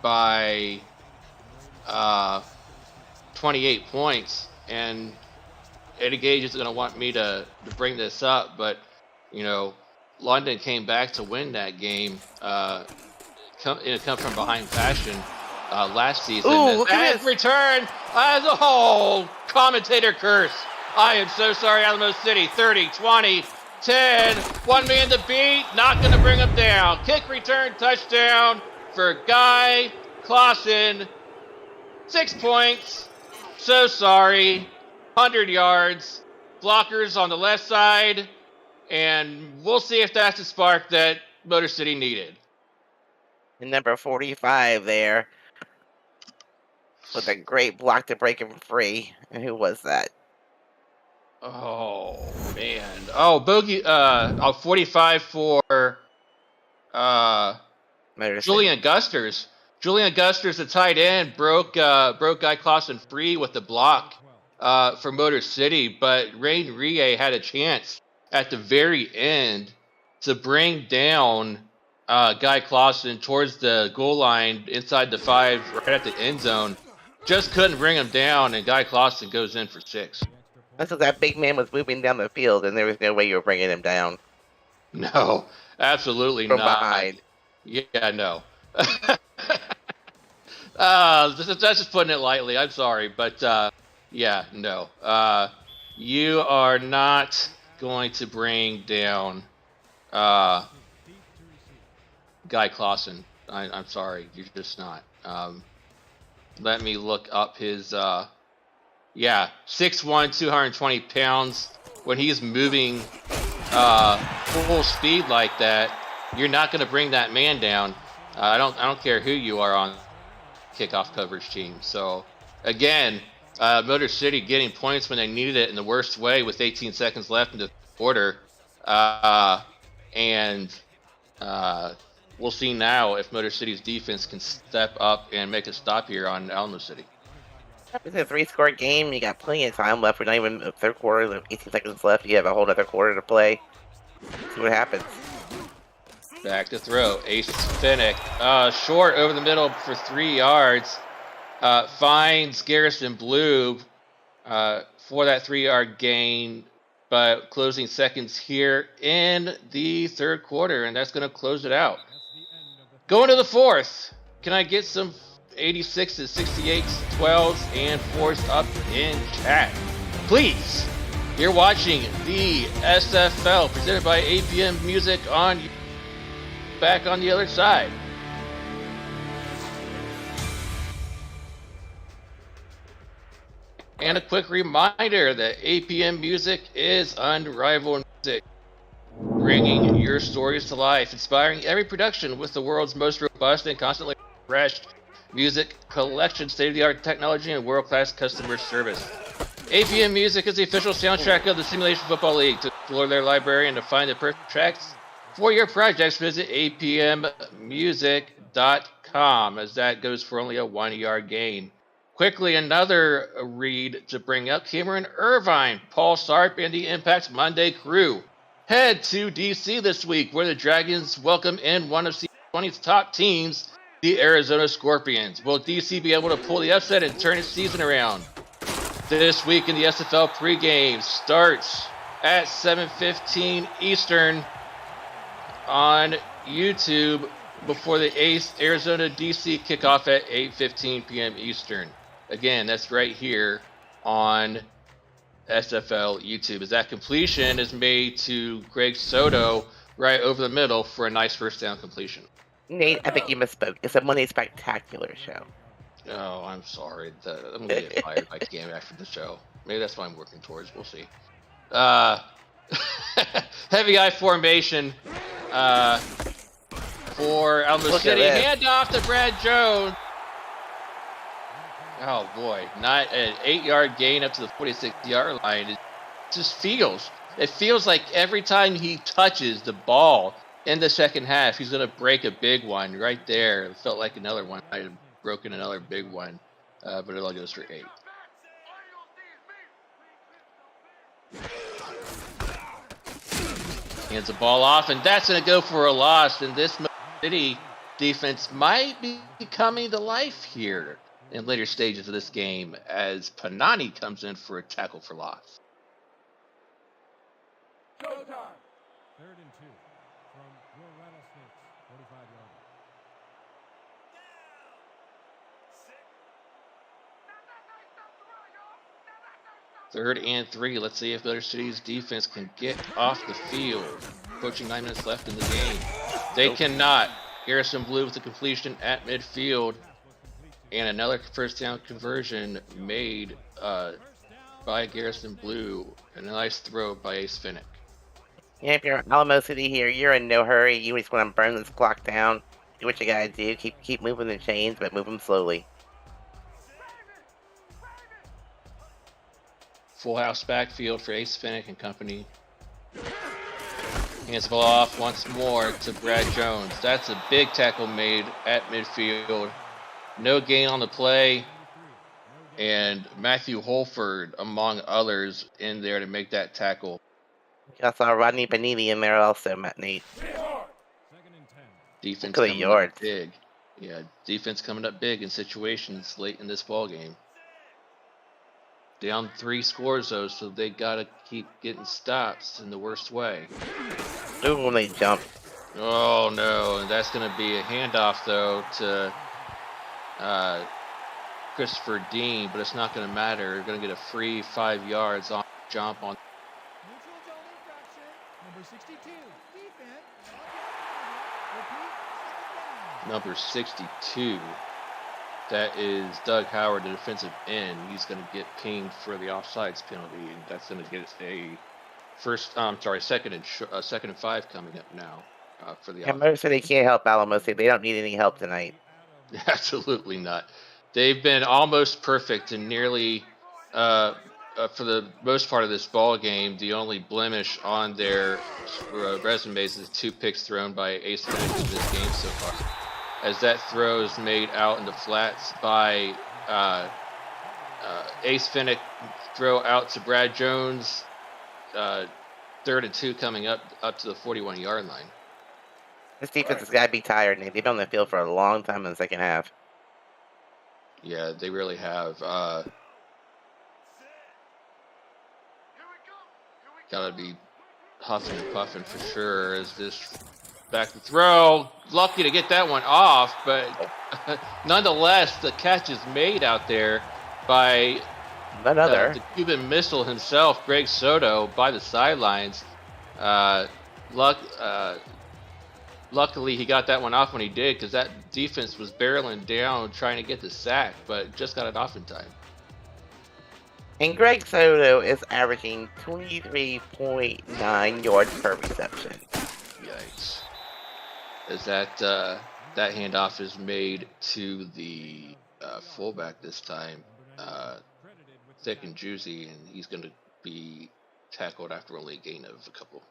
by 28 points, and Eddie Gage is going to want me to bring this up, but you know, London came back to win that game in a come from behind fashion last season. Ooh, look at this return as a whole commentator curse. I am so sorry, Alamo City. 30, 20, 10. 1 man to beat. Not going to bring him down. Kick return touchdown for Guy Clausen. 6 points. So sorry. 100 yards. Blockers on the left side. And we'll see if that's the spark that Motor City needed. And number 45 there with a great block to break him free. And who was that? Oh, man. Oh, Bogey, 45 for Julian Gusters. Julian Gusters, the tight end, broke Guy Clausen free with the block for Motor City, but Rain Rie had a chance at the very end to bring down Guy Clausen towards the goal line inside the 5, right at the end zone. Just couldn't bring him down, and Guy Clausen goes in for 6. That's because that big man was moving down the field, and there was no way you were bringing him down. No, absolutely From not. behind. Yeah, no. That's just putting it lightly. I'm sorry, but yeah, no. You are not going to bring down Guy Clausen. I'm sorry, you're just not. Let me look up his. 6'1", 220 pounds. When he's moving full speed like that, you're not going to bring that man down. I don't care who you are on kickoff coverage team. So again, Motor City getting points when they needed it in the worst way with 18 seconds left in the quarter, and we'll see now if Motor City's defense can step up and make a stop here on Alamo City. It's a 3-score game. You got plenty of time left. We're not even the third quarter. 18 seconds left. You have a whole other quarter to play. See what happens. Back to throw. Ace Finnick. Short over the middle for 3 yards. Finds Garrison Blue for that 3-yard gain. But closing seconds here in the third quarter. And that's going to close it out. Going to the fourth. Can I get some 86s, 68s, 12s, and 4s up in chat, please? You're watching the SFL presented by APM Music on back on the other side. And a quick reminder that APM Music is unrivaled music. bringing your stories to life, inspiring every production with the world's most robust and constantly refreshed music collection, state-of-the-art technology, and world-class customer service. APM Music is the official soundtrack of the Simulation Football League. To explore their library and to find the perfect tracks for your projects, visit apmmusic.com, as that goes for only a 1-yard gain. Quickly, another read to bring up: Cameron Irvine, Paul Sarp, and the Impact Monday crew head to DC this week, where the Dragons welcome in one of C20's top teams, the Arizona Scorpions. Will DC be able to pull the upset and turn its season around? This week in the SFL pregame starts at 7:15 Eastern on YouTube before the Arizona DC kickoff at 8:15 p.m. Eastern. Again, that's right here on SFL YouTube, as that completion is made to Greg Soto right over the middle for a nice first down completion. Nate, I think you misspoke. It's a Monday Spectacular show. Oh, I'm sorry. I'm going to get fired by Cam after the show. Maybe that's what I'm working towards. We'll see. Heavy eye formation for Alamo City. Hand off to Brad Jones. Oh, boy. Not an 8-yard gain up to the 46-yard line. It feels like every time he touches the ball in the second half, he's going to break a big one right there. It felt like another one might have broken another big one, but it all goes for 8. Hands the ball off, and that's going to go for a loss. And this City defense might be coming to life here in later stages of this game, as Panani comes in for a tackle for loss. Showtime. 3rd and 2 from your Rattlesnakes, 45 yards. 3rd and 3. Let's see if Motor City's defense can get off the field. Approaching 9 minutes left in the game. They cannot. Garrison Blue with the completion at midfield. And another first down conversion made by Garrison Blue. And a nice throw by Ace Finnick. Yeah, if you're Alamo City here, you're in no hurry. You just want to burn this clock down. Do what you gotta do. Keep moving the chains, but move them slowly. Full house backfield for Ace Finnick and company. Hands the ball off once more to Brad Jones. That's a big tackle made at midfield. No gain on the play. And Matthew Holford, among others, in there to make that tackle. I saw Rodney Panini in there also, Nate. Defense coming up big. Yeah, defense coming up big in situations late in this ball game. Down 3 scores though, so they gotta keep getting stops in the worst way. Ooh, when they jump. Oh no, and that's gonna be a handoff though to Christopher Dean, but it's not gonna matter. They're gonna get a free 5 yards on jump on. Neutral zone infraction, number 62, defense. Number 62. That is Doug Howard, the defensive end. He's going to get pinged for the offsides penalty, and that's going to get a second and 5 coming up now for the. Yeah, most of they can't help Alamo City. They don't need any help tonight. Absolutely not. They've been almost perfect and nearly, for the most part of this ball game, the only blemish on their resumes is 2 picks thrown by Ace Finnick in this game so far. As that throw is made out in the flats by Ace Finnick, throw out to Brad Jones. 3rd and 2 coming up to the 41-yard line. This defense has got to be tired, Nate. They've been on the field for a long time in the second half. Yeah, they really have. Gotta be huffing and puffing for sure as this back to throw. Lucky to get that one off, but nonetheless, the catch is made out there by the Cuban Missile himself, Greg Soto, by the sidelines. Luckily, he got that one off when he did, because that defense was barreling down trying to get the sack, but just got it off in time. And Greg Soto is averaging 23.9 yards per reception. Yikes. As that handoff is made to the fullback this time, thick and juicy, and he's going to be tackled after only a gain of a couple.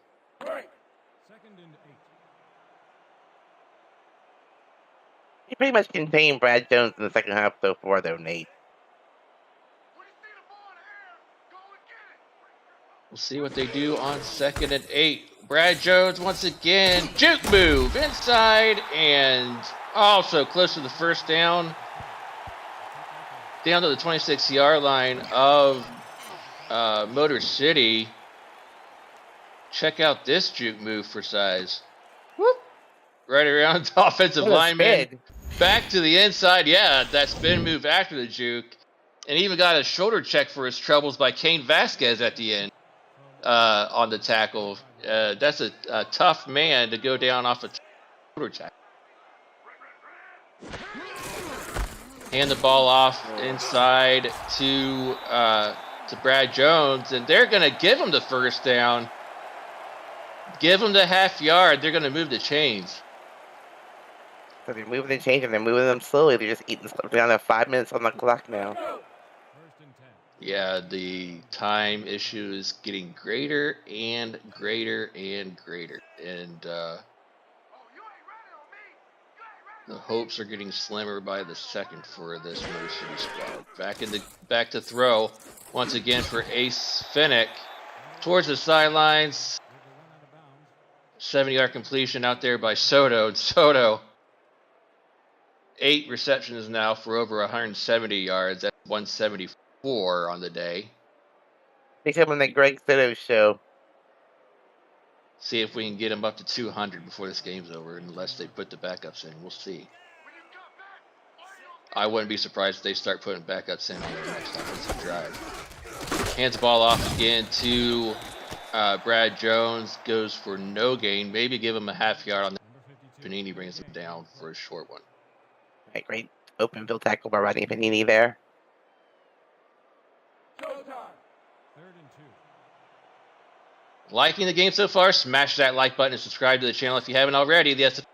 He pretty much contained Brad Jones in the second half so far, though, Nate. We'll see what they do on 2nd and 8. Brad Jones once again, juke move inside, and also close to the first down. Down to the 26-yard line of Motor City. Check out this juke move for size. Whoop. Right around the offensive lineman. Back to the inside. Yeah, that spin move after the juke. And even got a shoulder check for his troubles by Kane Vasquez at the end on the tackle. That's a tough man to go down off a shoulder check. Hand the ball off inside to Brad Jones, and they're going to give him the first down. Give him the half yard. They're going to move the chains. So they're moving the chains, and they're moving them slowly. They're just eating stuff down to 5 minutes on the clock now. Yeah, the time issue is getting greater and greater and greater. And the hopes are getting slimmer by the second for this Motor City squad. Back to throw once again for Ace Finnick towards the sidelines. 70-yard completion out there by Soto. Soto, 8 receptions now for over 170 yards. That's 174 on the day. Becoming the Greg Soto show. See if we can get him up to 200 before this game's over, unless they put the backups in. We'll see. I wouldn't be surprised if they start putting backups in on their next offensive drive. Hands the ball off again to Brad Jones. Goes for no gain. Maybe give him a half yard on the Panini, brings him down for a short one. Right, great open field tackle by Rodney Panini there. Liking the game so far? Smash that like button and subscribe to the channel if you haven't already. The SFL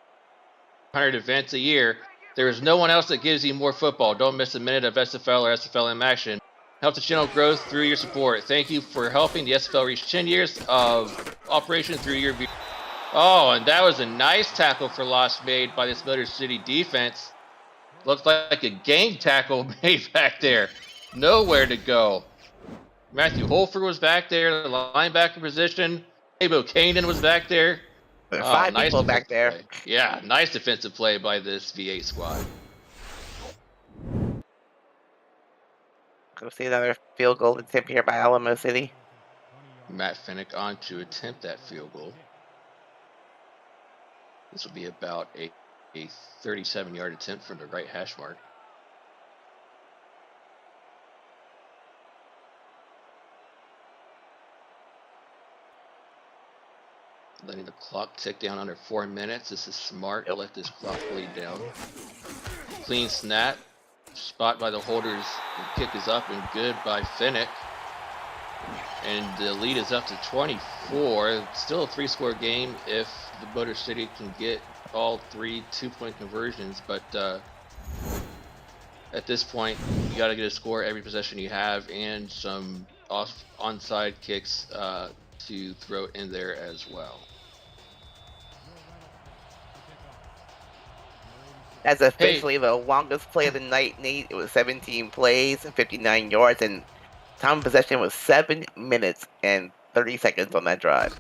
100 events a year. There is no one else that gives you more football. Don't miss a minute of SFL or SFLM action. Help the channel grow through your support. Thank you for helping the SFL reach 10 years of operation through your view. Oh, and that was a nice tackle for loss made by this Motor City defense. Looked like a game tackle made back there. Nowhere to go. Matthew Holford was back there, the linebacker position. Abo Kanan was back there. There are 5 nice people back there. Play. Yeah, nice defensive play by this V8 squad. Go see another field goal attempt here by Alamo City. Matt Finnick on to attempt that field goal. This will be about a 37-yard attempt from the right hash mark. Letting the clock tick down under 4 minutes. This is smart. Let this clock bleed down. Clean snap. Spot by the holders. The kick is up and good by Finnick. And the lead is up to 24. Still a 3-score game if the Motor City can get all 3 2-point conversions. But at this point, you got to get a score every possession you have and some onside kicks to throw in there as well. That's officially the longest play of the night, Nate. It was 17 plays and 59 yards, and time of possession was 7 minutes and 30 seconds on that drive.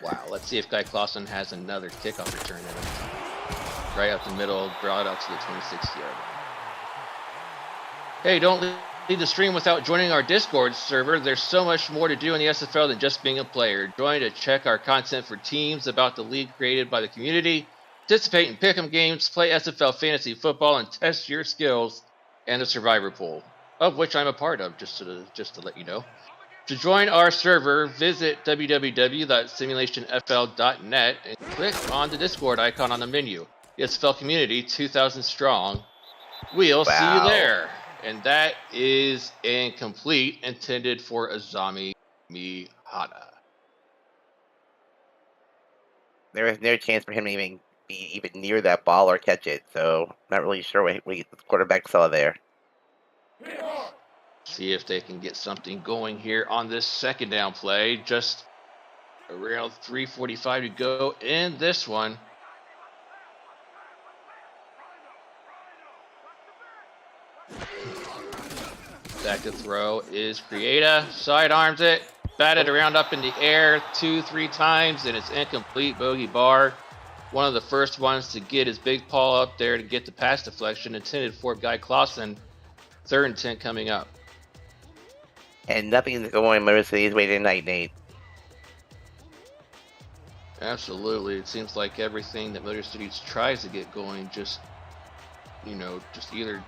Wow, let's see if Guy Clausen has another kickoff return in it. Right up the middle, brought out to the 26-yard line. Hey, don't leave the stream without joining our Discord server. There's so much more to do in the SFL than just being a player. Join to check our content for teams about the league created by the community. Participate in pick'em games, play SFL fantasy football, and test your skills and the survivor pool, of which I'm a part of, just to let you know. To join our server, visit www.simulationfl.net and click on the Discord icon on the menu. The SFL community, 2,000 strong. We'll see you there. And that is incomplete, intended for Azami Mihata. There was no chance for him to even be even near that ball or catch it, so not really sure what the quarterback saw there. See if they can get something going here on this second down play. Just around 3:45 to go in this one. Back to throw is Creata. Sidearms it. Batted around up in the air 2-3 times, and it's incomplete. Bogey Bar, one of the first ones to get his big paw up there to get the pass deflection, intended for Guy Clausen. 3rd and 10 coming up. And nothing's going Motor City's way tonight, Nate. Absolutely. It seems like everything that Motor City tries to get going just either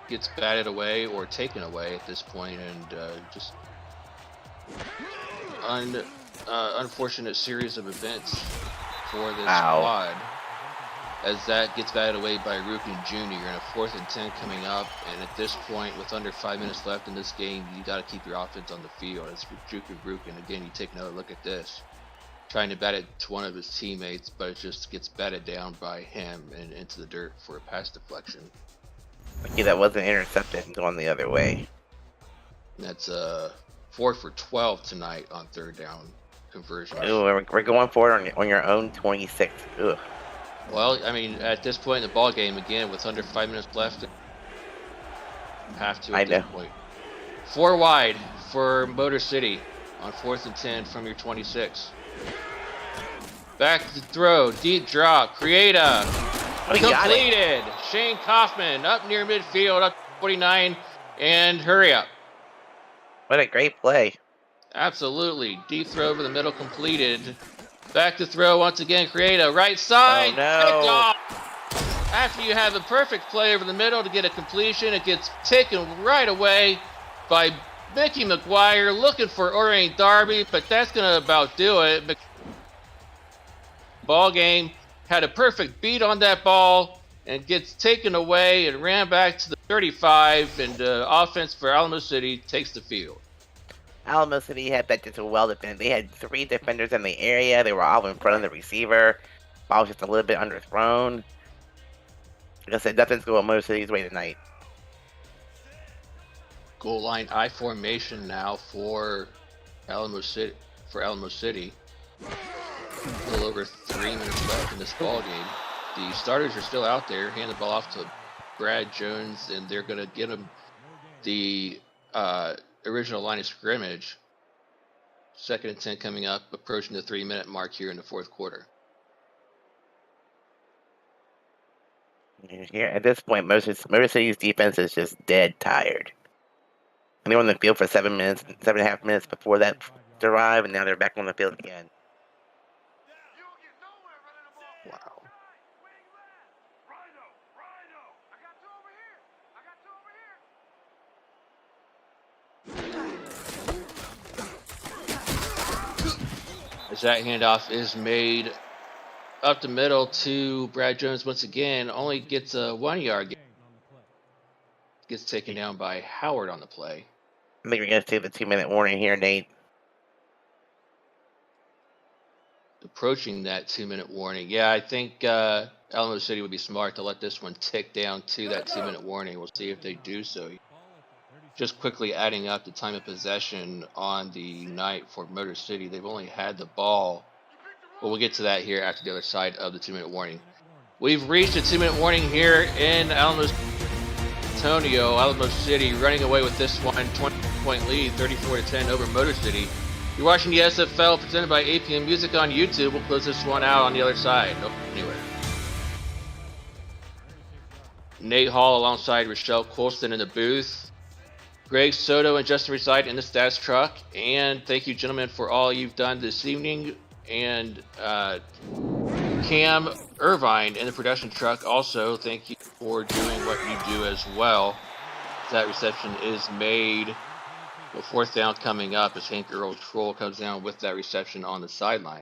gets batted away or taken away at this point, and just unfortunate series of events for this squad, as that gets batted away by Rukin Jr. and a 4th and 10 coming up. And at this point, with under 5 minutes left in this game, you got to keep your offense on the field. It's Rukin. Again, you take another look at this, trying to bat it to one of his teammates, but it just gets batted down by him and into the dirt for a pass deflection. Okay, that wasn't intercepted and going the other way. That's 4 for 12 tonight on 3rd down conversions. Ooh, we're going for it on your own 26. Ugh. Well, I mean, at this point in the ball game, again, with under 5 minutes left, have to at this point. 4 wide for Motor City on 4th and 10 from your 26. Back to throw, deep drop, Creata. Completed. Shane Kaufman up near midfield, up 49, and hurry up. What a great play. Absolutely. Deep throw over the middle completed. Back to throw once again, Creata. Right side. Oh, no. Picked off. After you have a perfect play over the middle to get a completion, it gets taken right away by Mickey McGuire, looking for Orion Darby, but that's going to about do it. Ball game. Had a perfect beat on that ball and gets taken away and ran back to the 35, and offense for Alamo City takes the field. Alamo City had that just well defended. They had 3 defenders in the area. They were all in front of the receiver. Ball was just a little bit underthrown. Like I said, nothing's going Motor City's way tonight. Goal line I formation now for Alamo City. A little over 3 minutes left in this ball game. The starters are still out there. Hand the ball off to Brad Jones, and they're going to get him the original line of scrimmage. 2nd and 10 coming up, approaching the 3-minute mark here in the 4th quarter. Here at this point, Motor City's defense is just dead tired. And they were on the field for 7.5 minutes before that drive, and now they're back on the field again. Wow. As that handoff is made up the middle to Brad Jones once again, only gets a 1-yard gain. Gets taken down by Howard on the play. I think we're going to see the 2-minute warning here, Nate. Approaching that 2-minute warning. Yeah, I think Alamo City would be smart to let this one tick down to that 2-minute warning. We'll see if they do so. Just quickly adding up the time of possession on the night for Motor City. They've only had the ball. Well, we'll get to that here after the other side of the 2-minute warning. We've reached a 2-minute warning here in Alamo City running away with this one. 20-point lead, 34-10 over Motor City. You're watching the SFL presented by APM Music on YouTube. We'll close this one out on the other side. Don't go anywhere. Nate Hall alongside Rochelle Colston in the booth. Greg Soto and Justin Reside in the stats truck. And thank you, gentlemen, for all you've done this evening. And Cam Irvine in the production truck also, thank you for doing what you do as well. That reception is made. The 4th down coming up as Hank Earl Troll comes down with that reception on the sideline.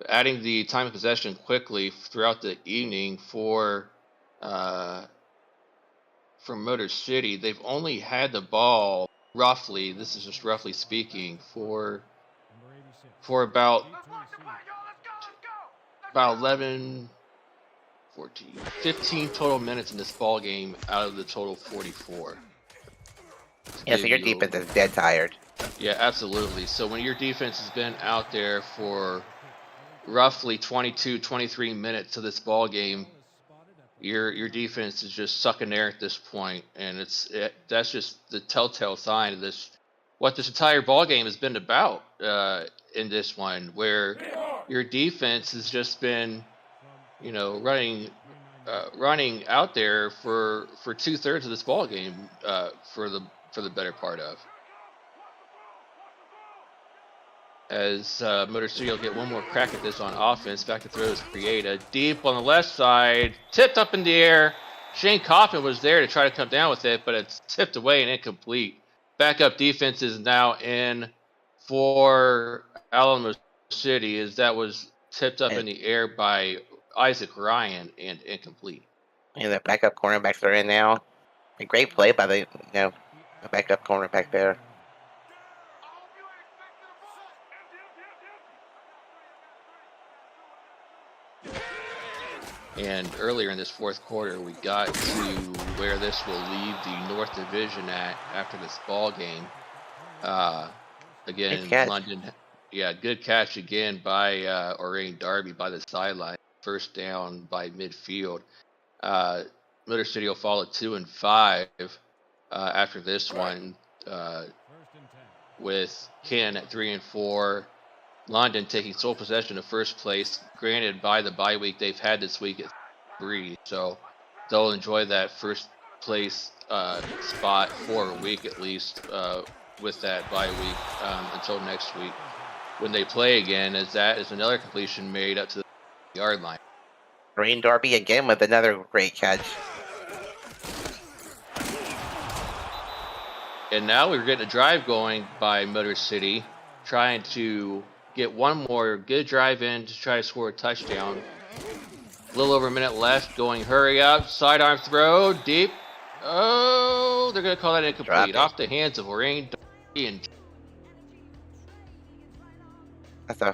Adding the time of possession quickly throughout the evening for for Motor City, they've only had the ball roughly, this is just roughly speaking, for about 11, 14, 15 total minutes in this ball game out of the total 44. Yeah, so your defense is dead tired. Yeah, absolutely. So when your defense has been out there for roughly 22, 23 minutes of this ball game, your defense is just sucking air at this point, and that's just the telltale sign of this, what this entire ball game has been about in this one, where your defense has just been, running out there for 2/3 of this ball game for the better part of. As Motor City will get one more crack at this on offense. Back to throws, Creata. Deep on the left side. Tipped up in the air. Shane Kaufman was there to try to come down with it, but it's tipped away and incomplete. Backup defense is now in for Alamo City, as that was tipped up in the air by Isaac Ryan and incomplete. And the backup cornerbacks are in now. A great play by the backup cornerback there. And earlier in this fourth quarter, we got to where this will leave the North Division at after this ball game. Again, London, good catch again by Orain Darby by the sideline. First down by midfield. Motor City will follow 2 and 5 after this one, with Ken at 3 and 4. London taking sole possession of first place. Granted, by the bye week they've had this week at 3, so they'll enjoy that first place spot for a week at least with that bye week until next week when they play again, as that is another completion made up to the yard line. Orain Darby again with another great catch. And now we're getting a drive going by Motor City, trying to get one more good drive in to try to score a touchdown. A little over a minute left, going hurry up, sidearm throw, deep. Oh, they're going to call that incomplete. Off the hands of Orain Darby. And that's a,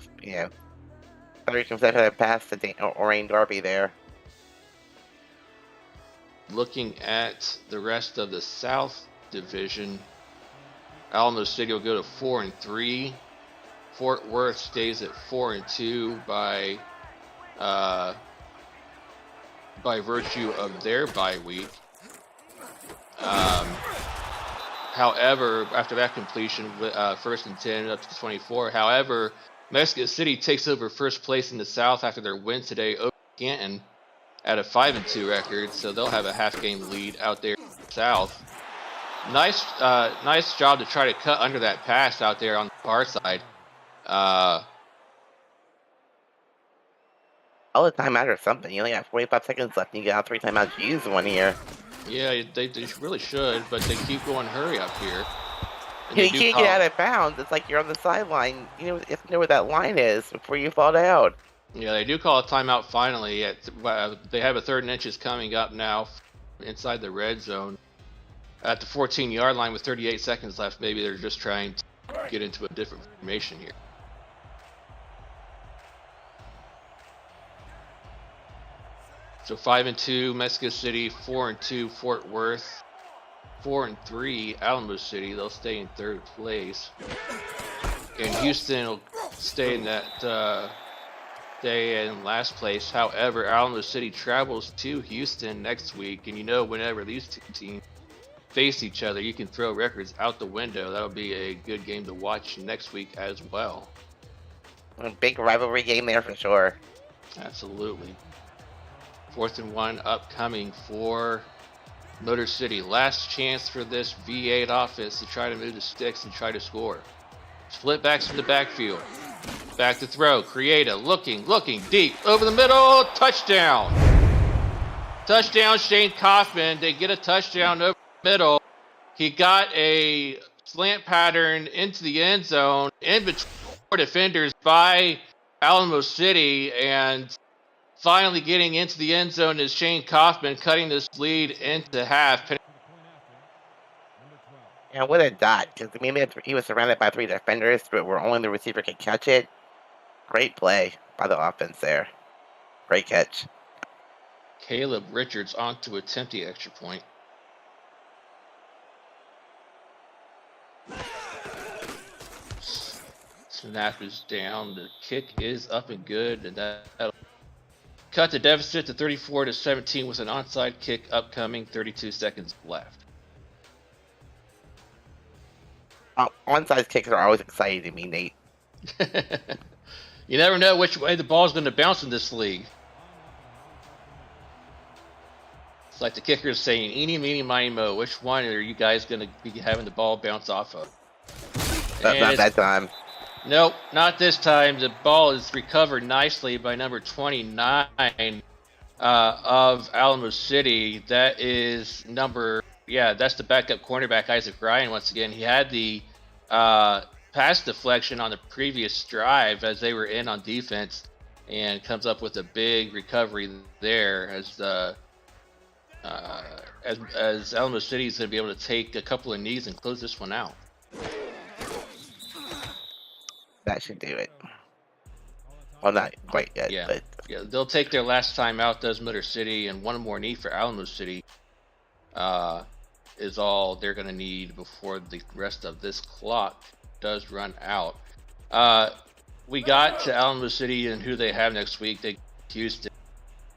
third consecutive pass to Orain Darby there. Looking at the rest of the South Division, Alamo City will go to 4 and 3. Fort Worth stays at 4 and 2 by virtue of their bye week. However, after that completion, first and 10 up to 24. However, Mexico City takes over first place in the South after their win today over Canton at a 5 and 2 record, so they'll have a half-game lead out there in the South. Nice job to try to cut under that pass out there on the far side. All the timeout or something. You only got 45 seconds left and you got 3 timeouts. You use one here. Yeah, they really should, but they keep going hurry up here. You can't get out of bounds. It's like you're on the sideline. You have to know where that line is before you fall down. Yeah, they do call a timeout finally. They have a 3rd and inches coming up now inside the red zone. At the 14-yard line with 38 seconds left, maybe they're just trying to get into a different formation here. So 5 and 2, Mexico City, 4 and 2, Fort Worth, 4 and 3, Alamo City. They'll stay in 3rd place, and Houston will stay in that stay in last place. However, Alamo City travels to Houston next week, and whenever these two teams face each other, you can throw records out the window. That'll be a good game to watch next week as well. A big rivalry game there for sure. Absolutely. 4th and 1 upcoming for Motor City. Last chance for this V8 offense to try to move the sticks and try to score. Split backs from the backfield. Back to throw. Creata looking deep over the middle. Touchdown. Touchdown, Shane Kaufman. They get a touchdown over the middle. He got a slant pattern into the end zone in between 4 defenders by Alamo City, and finally getting into the end zone is Shane Kaufman, cutting this lead into half. And what a dot, because maybe he was surrounded by 3 defenders, but where only the receiver could catch it. Great play by the offense there. Great catch. Caleb Richards on to attempt the extra point. Snap is down. The kick is up and good, and that'll cut the deficit to 34-17 with an onside kick upcoming. 32 seconds left. Onside kicks are always exciting to me, Nate. You never know which way the ball's going to bounce in this league. It's like the kicker is saying, "Eeny, meeny, miny, mo." Which one are you guys going to be having the ball bounce off of? Not that time. Nope, not this time. The ball is recovered nicely by number 29 of Alamo City. That is that's the backup cornerback, Isaac Ryan. Once again, he had the pass deflection on the previous drive as they were in on defense, and comes up with a big recovery there as Alamo City is going to be able to take a couple of knees and close this one out. That should do it. Well, not quite yet, but yeah, they'll take their last time out. Does Motor City, and one more knee for Alamo City is all they're going to need before the rest of this clock does run out. We got to Alamo City and who they have next week. They Houston.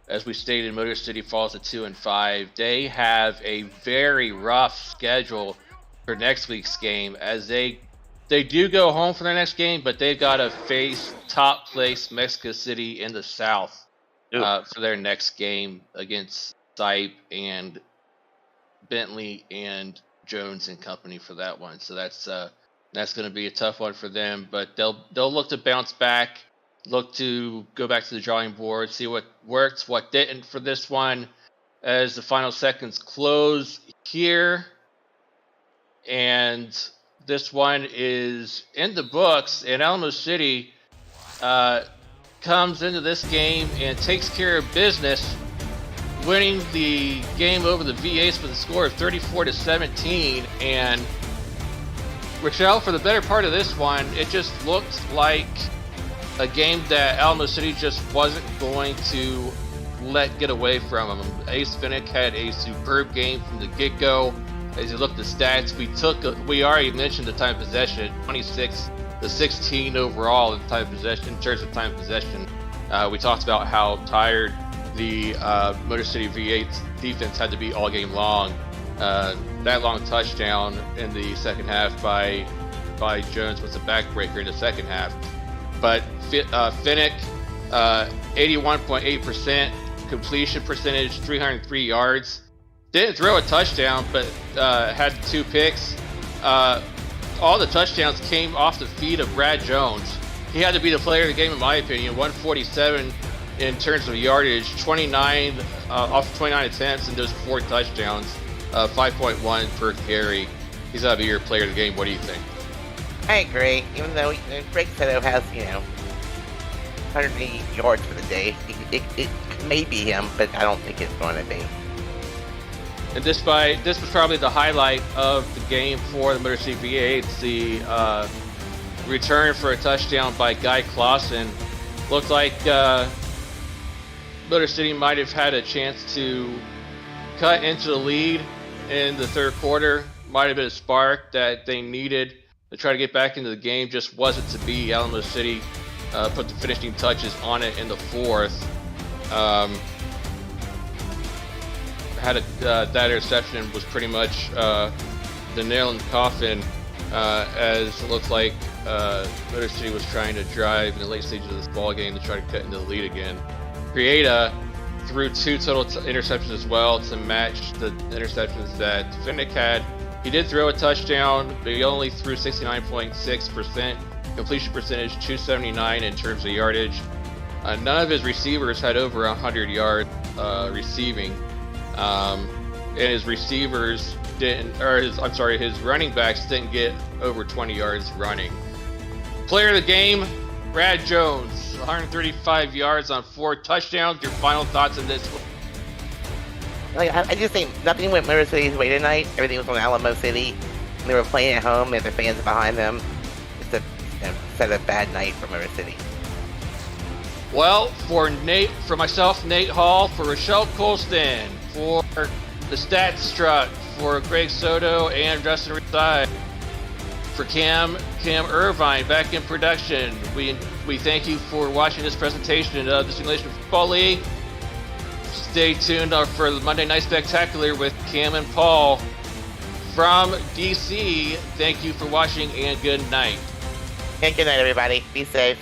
As we stated, Motor City falls to 2-5. They have a very rough schedule for next week's game, as they do go home for their next game, but they've got to face top place Mexico City in the South for their next game against Stipe and Bentley and Jones and company for that one. So that's going to be a tough one for them, but they'll look to bounce back, look to go back to the drawing board, see what worked, what didn't for this one as the final seconds close here. And this one is in the books, and Alamo City comes into this game and takes care of business, winning the game over the VAs with a score of 34-17. And Rochelle, for the better part of this one, it just looked like a game that Alamo City just wasn't going to let get away from them. Ace Finnick had a superb game from the get-go. As you look at the stats, we already mentioned the time possession, 26-16 overall in time possession. In terms of time possession, we talked about how tired the Motor City V8 defense had to be all game long. That long touchdown in the second half by Jones was a backbreaker in the second half. But Finnick, 81.8% completion percentage, 303 yards. Didn't throw a touchdown, but had 2 picks. All the touchdowns came off the feet of Brad Jones. He had to be the player of the game, in my opinion. 147 in terms of yardage, 29 off 29 attempts, and those 4 touchdowns, 5.1 per carry. He's got to be your player of the game. What do you think? I agree. Even though Greg Soto has 180 yards for the day, it may be him, but I don't think it's going to be. And this was probably the highlight of the game for the Motor City V8. The return for a touchdown by Guy Clausen. Looked like Motor City might have had a chance to cut into the lead in the third quarter. Might have been a spark that they needed to try to get back into the game. Just wasn't to be. Alamo City put the finishing touches on it in the fourth. That interception was pretty much the nail in the coffin, as it looked like Motor City was trying to drive in the late stages of this ball game to try to cut into the lead again. Prieta threw 2 total interceptions as well to match the interceptions that Finnick had. He did throw a touchdown, but he only threw 69.6% completion percentage, 279 in terms of yardage. None of his receivers had over 100 yards receiving. And his receivers his running backs didn't get over 20 yards running. Player of the game, Brad Jones, 135 yards on 4 touchdowns. Your final thoughts on this one? I just think nothing went Motor City's way tonight. Everything was on Alamo City. They were playing at home and their fans are behind them. It's a bad night for Motor City. Well, for myself, Nate Hall, for Rochelle Colston, for the Stats Struck, for Greg Soto and Justin Reside, for Cam Irvine back in production, we thank you for watching this presentation of the Simulation Football League. Stay tuned for the Monday Night Spectacular with Cam and Paul from DC. Thank you for watching and good night. And good night, everybody. Be safe.